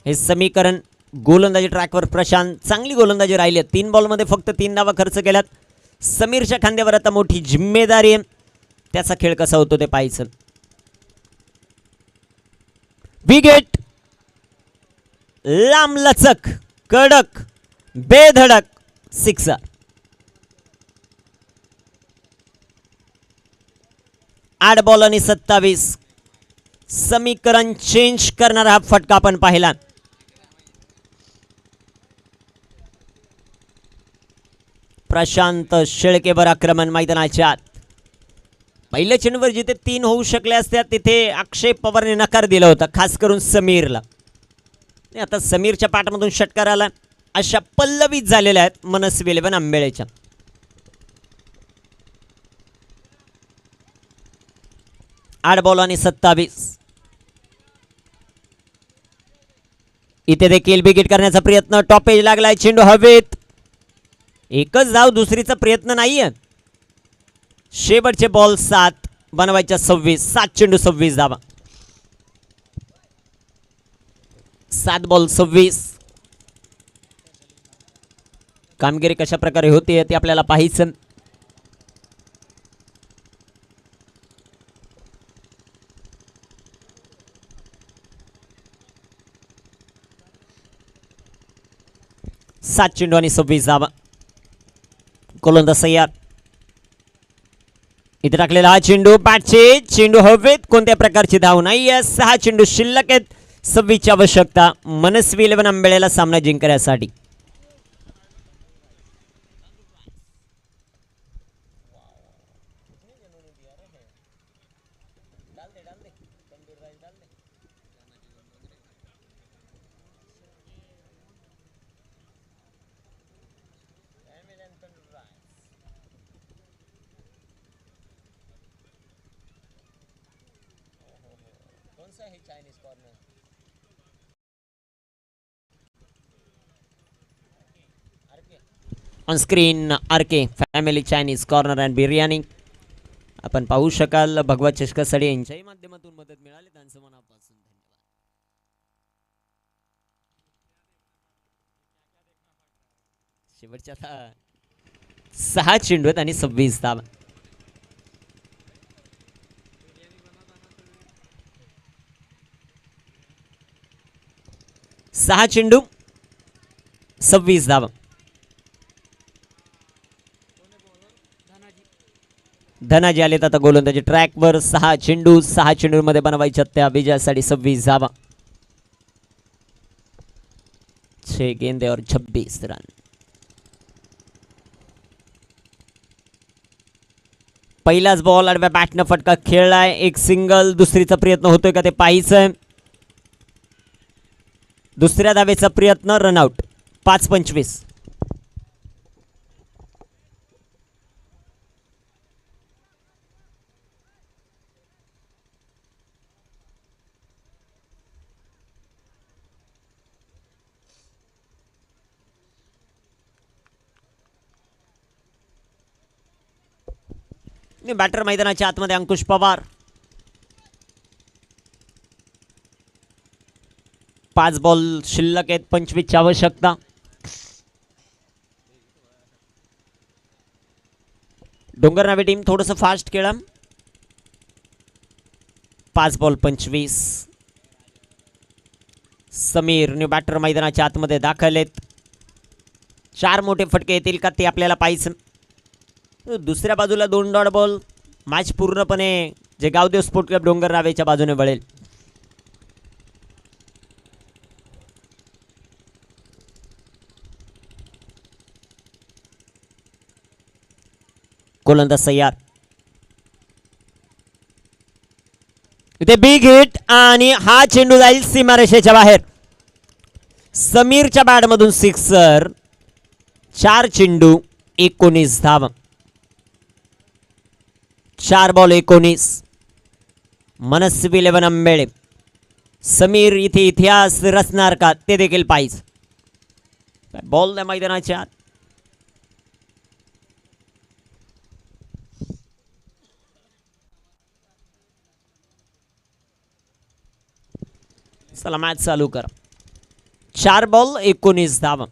हे समीकरण. गोलंदाजी ट्रॅकवर प्रशांत चांगली गोलंदाजी राहिली. 3 बॉलमध्ये फक्त 3 धावा खर्च केल्यात. समीरच्या खांद्यावर आता मोठी जिम्मेदारी आहे. त्याचा खेळ कसा होतो ते पाहायचं. विकेट लांब लचक कडक बेधडक सिक्सर. आठ बॉल आणि 27 समीकरण चेंज करणारा हा फटका आपण पाहिला. प्रशांत शेळकेवर आक्रमण मैदानाच्या आत. पहिल्या चेंडूवर जिथे 3 होऊ शकले असत्या तिथे अक्षय पवारने नकार दिला होता, खास करून समीरला. आता समीरच्या पाठमधून षटकार आला. अशा पल्लवीत झालेल्या आहेत मनस्वी 11 आंबेळेच्या. आठ बॉल आणि 27. इथे देखील विकेट करण्याचा प्रयत्न. टॉपेज लागलाय. चेंडू हवेत. एकच धाव दुसरीचा प्रयत्न नाहीये. शेवटचे बॉल 7 बनवायच्या 26. 7 चेंडू 26 धावा. 7 बॉल 26. कामगिरी कशा प्रकारे होते ते आपल्याला पाहायचं. सात चेंडू आणि 26 धावा. गोलंदाज तयार. इथे टाकलेला हा चेंडू बॅटचे. चेंडू हवेत. कोणत्या प्रकारची धाव नाही. 6 चेंडू शिल्लक आहेत. 26ची आवश्यकता मनस्वी 11 आंबेळेला सामना जिंकण्यासाठी. On screen RK family Chinese corner and biryani आपण पाहू शकाल. भगवा चषकासाठी यांच्याही माध्यमातून मदत मिळाली. त्यांचं मनापासून धन्यवाद. शेवटच्या 6 चेंडू आहेत आणि 26 धावा. सहा चेंडू 26 धावा. धनाजी आलेत आता गोलंदाजी ट्रॅकवर. 6 चेंडू 6 चेंडूमध्ये बनवायच्या त्या विजयासाठी 26 धावा. 6 गेंदे और 26 रन. पहिलाच बॉल आडव्या बॅटनं फटका खेळलाय. एक सिंगल. दुसरीचा प्रयत्न होतोय का ते पाहायचंय. दुसऱ्या धावेचा प्रयत्न. रनआउट. 5-25. बॅटर मैदानाच्या आतमध्ये अंकुश पवार. 5 बॉल शिल्लक आहेत, 25 ची आवश्यकता. डोंगरनावे टीम थोडंसं फास्ट खेळा. 5 बॉल 25. समीर न्यू बॅटर मैदानाच्या आतमध्ये दाखल आहेत. 4 मोठे फटके येतील का ते आपल्याला पाहिजे. दुसऱ्या बाजूला 2 डॉट बॉल. मॅच पूर्णपणे जे गावदेव स्पोर्ट क्लब डोंगरनावेच्या बाजूने वळेल. गोलंदाज तयार. इथे बिग हिट आणि हा चेंडू जाईल सीमारेषेच्या बाहेर. समीरच्या बॅटमधून सिक्सर. 4 चेंडू 19 धावा. 4 बॉल 19. मनस्वी 11 आंबेळे. समीर इथे इतिहास रचणार का ते देखील पाहिजे. बॉल द्या मैदानाच्या आत. चला मॅच चालू करा. 4 बॉल 19 धावा.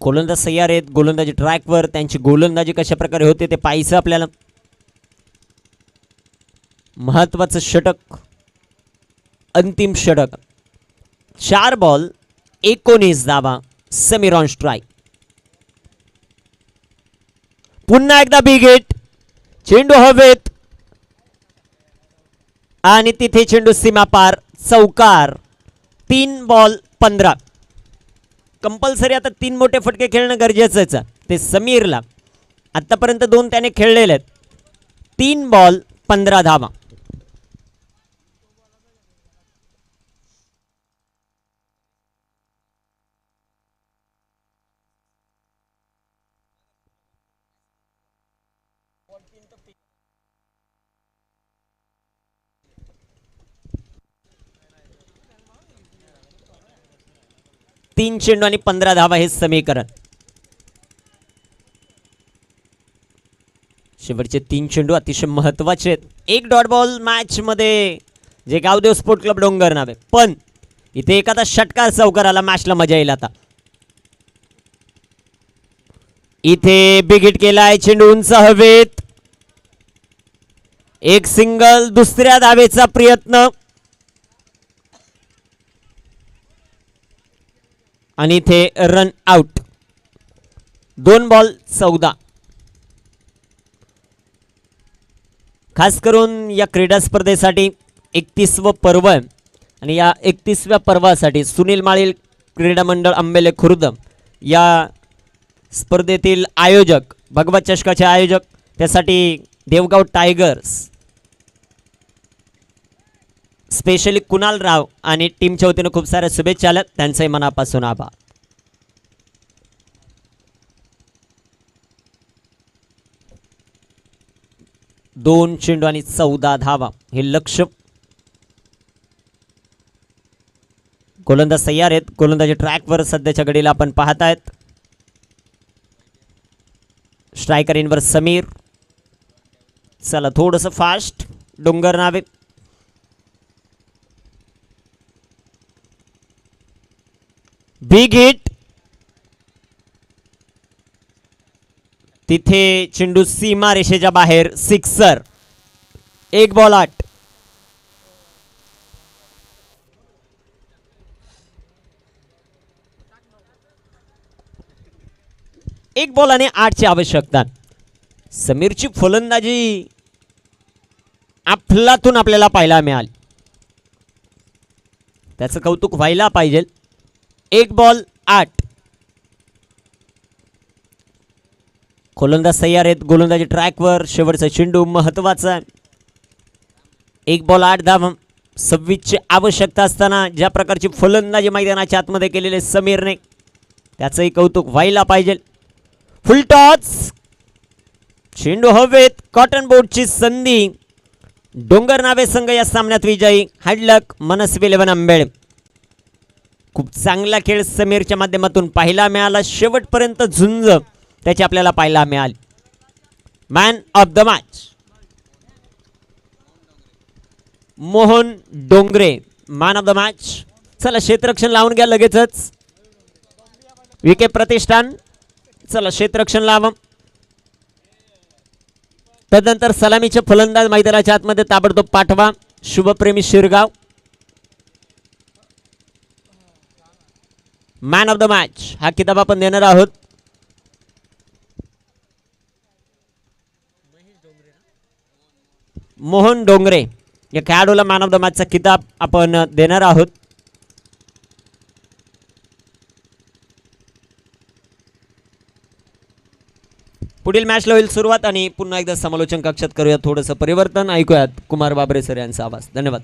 गोलंदाज तयार आहेत. गोलंदाजी ट्रॅकवर. त्यांची गोलंदाजी कशा प्रकारे होते ते पाहायचं आपल्याला. महत्वाचं षटक, अंतिम षटक. 4 बॉल 19 धावा. Sameer on strike. पुन्हा एकदा बिग हिट. चेंडू हवेत आणि तिथे चेंडू सीमा पार. चौकार. 3 बॉल 15. कंपल्सरी आता 3 मोठे फटके खेळणं गरजेचंच आहे. ते समीरला आतापर्यंत 2 त्याने खेळलेले आहेत. 3 बॉल 15 धावा. तीन चेंडू आणि 15 धावा हे समीकरण. शेवटचे 3 चेंडू अतिशय महत्वाचे आहेत. 1 डॉट बॉल मॅच मध्ये जे गावदेव स्पोर्ट क्लब डोंगरनावे. पण इथे एखादा षटकार चौकार आला मॅचला मजा येईल. आता इथे बिग हिट केलाय. चेंडू उंच हवेत. एक सिंगल. दुसऱ्या धावेचा प्रयत्न आणि इथे रन आउट. 2 बॉल 14. खास करून या क्रीडा स्पर्धेसाठी 31वं पर्व आहे आणि या 31व्या पर्वासाठी सुनील माळी क्रीडा मंडळ आंबेले खुर्द या स्पर्धेतील आयोजक, भगवत चषकाचे आयोजक, त्यासाठी देवगाव टायगर्स, स्पेशली कुणाल राव आणि टीमच्या वतीने खूप साऱ्या शुभेच्छा आल्यात. त्यांचंही मनापासून आभार. दोन चेंडू आणि 14 धावा हे लक्ष्य. गोलंदाज तयार आहेत. गोलंदाजी ट्रॅकवर सध्याच्या घडीला आपण पाहतायत. स्ट्रायकर इनवर समीर. चला थोडंसं फास्ट डोंगरनावे. Big hit. तिथे चेंडू सीमा रेषेच्या बाहेर. सिक्सर. 1 बॉल 8. एक बॉल आणि 8 ची आवश्यकता. समीरची फलंदाजी अफलातून आपल्याला पाहायला मिळाली. त्याचं कौतुक व्हायला पाहिजे. 1 बॉल 8. गोलंदाज तयार आहेत. गोलंदाजी ट्रॅकवर. शेवटचा चेंडू महत्वाचा आहे. 1 बॉल 8 धावा. 26 ची आवश्यकता असताना ज्या प्रकारची फलंदाजी मैदानाच्या आतमध्ये केलेले समीरने, त्याचंही कौतुक व्हायला पाहिजे. फुल टॉस. चेंडू हवेत. कॉटन बोर्डची संधी. डोंगर नावे संघ या सामन्यात विजयी. हार्डलक मनस्वी 11 आंबेड. खूप चांगला खेळ समीरच्या माध्यमातून पाहायला मिळाला. शेवटपर्यंत झुंज त्याची आपल्याला पाहायला मिळाली. Man of the match Mohan Dongre, man of the match. चला क्षेत्ररक्षण लावून घ्या लगेचच. विके प्रतिष्ठान, चला क्षेत्ररक्षण लावा. तदनंतर सलामीचे फलंदाज मैदानाच्या आतमध्ये ताबडतोब पाठवा. Shubhpremi Shirgaon. Man of the match हा किताब आपण देणार आहोत. मोहन डोंगरे या खेळाडूला मॅन ऑफ द मॅचचा किताब आपण देणार आहोत. पुढील मॅचला होईल सुरुवात आणि पुन्हा एकदा समालोचन कक्षात करूया थोडंसं परिवर्तन. ऐकूयात कुमार बाबरे सर यांचा आवाज. धन्यवाद.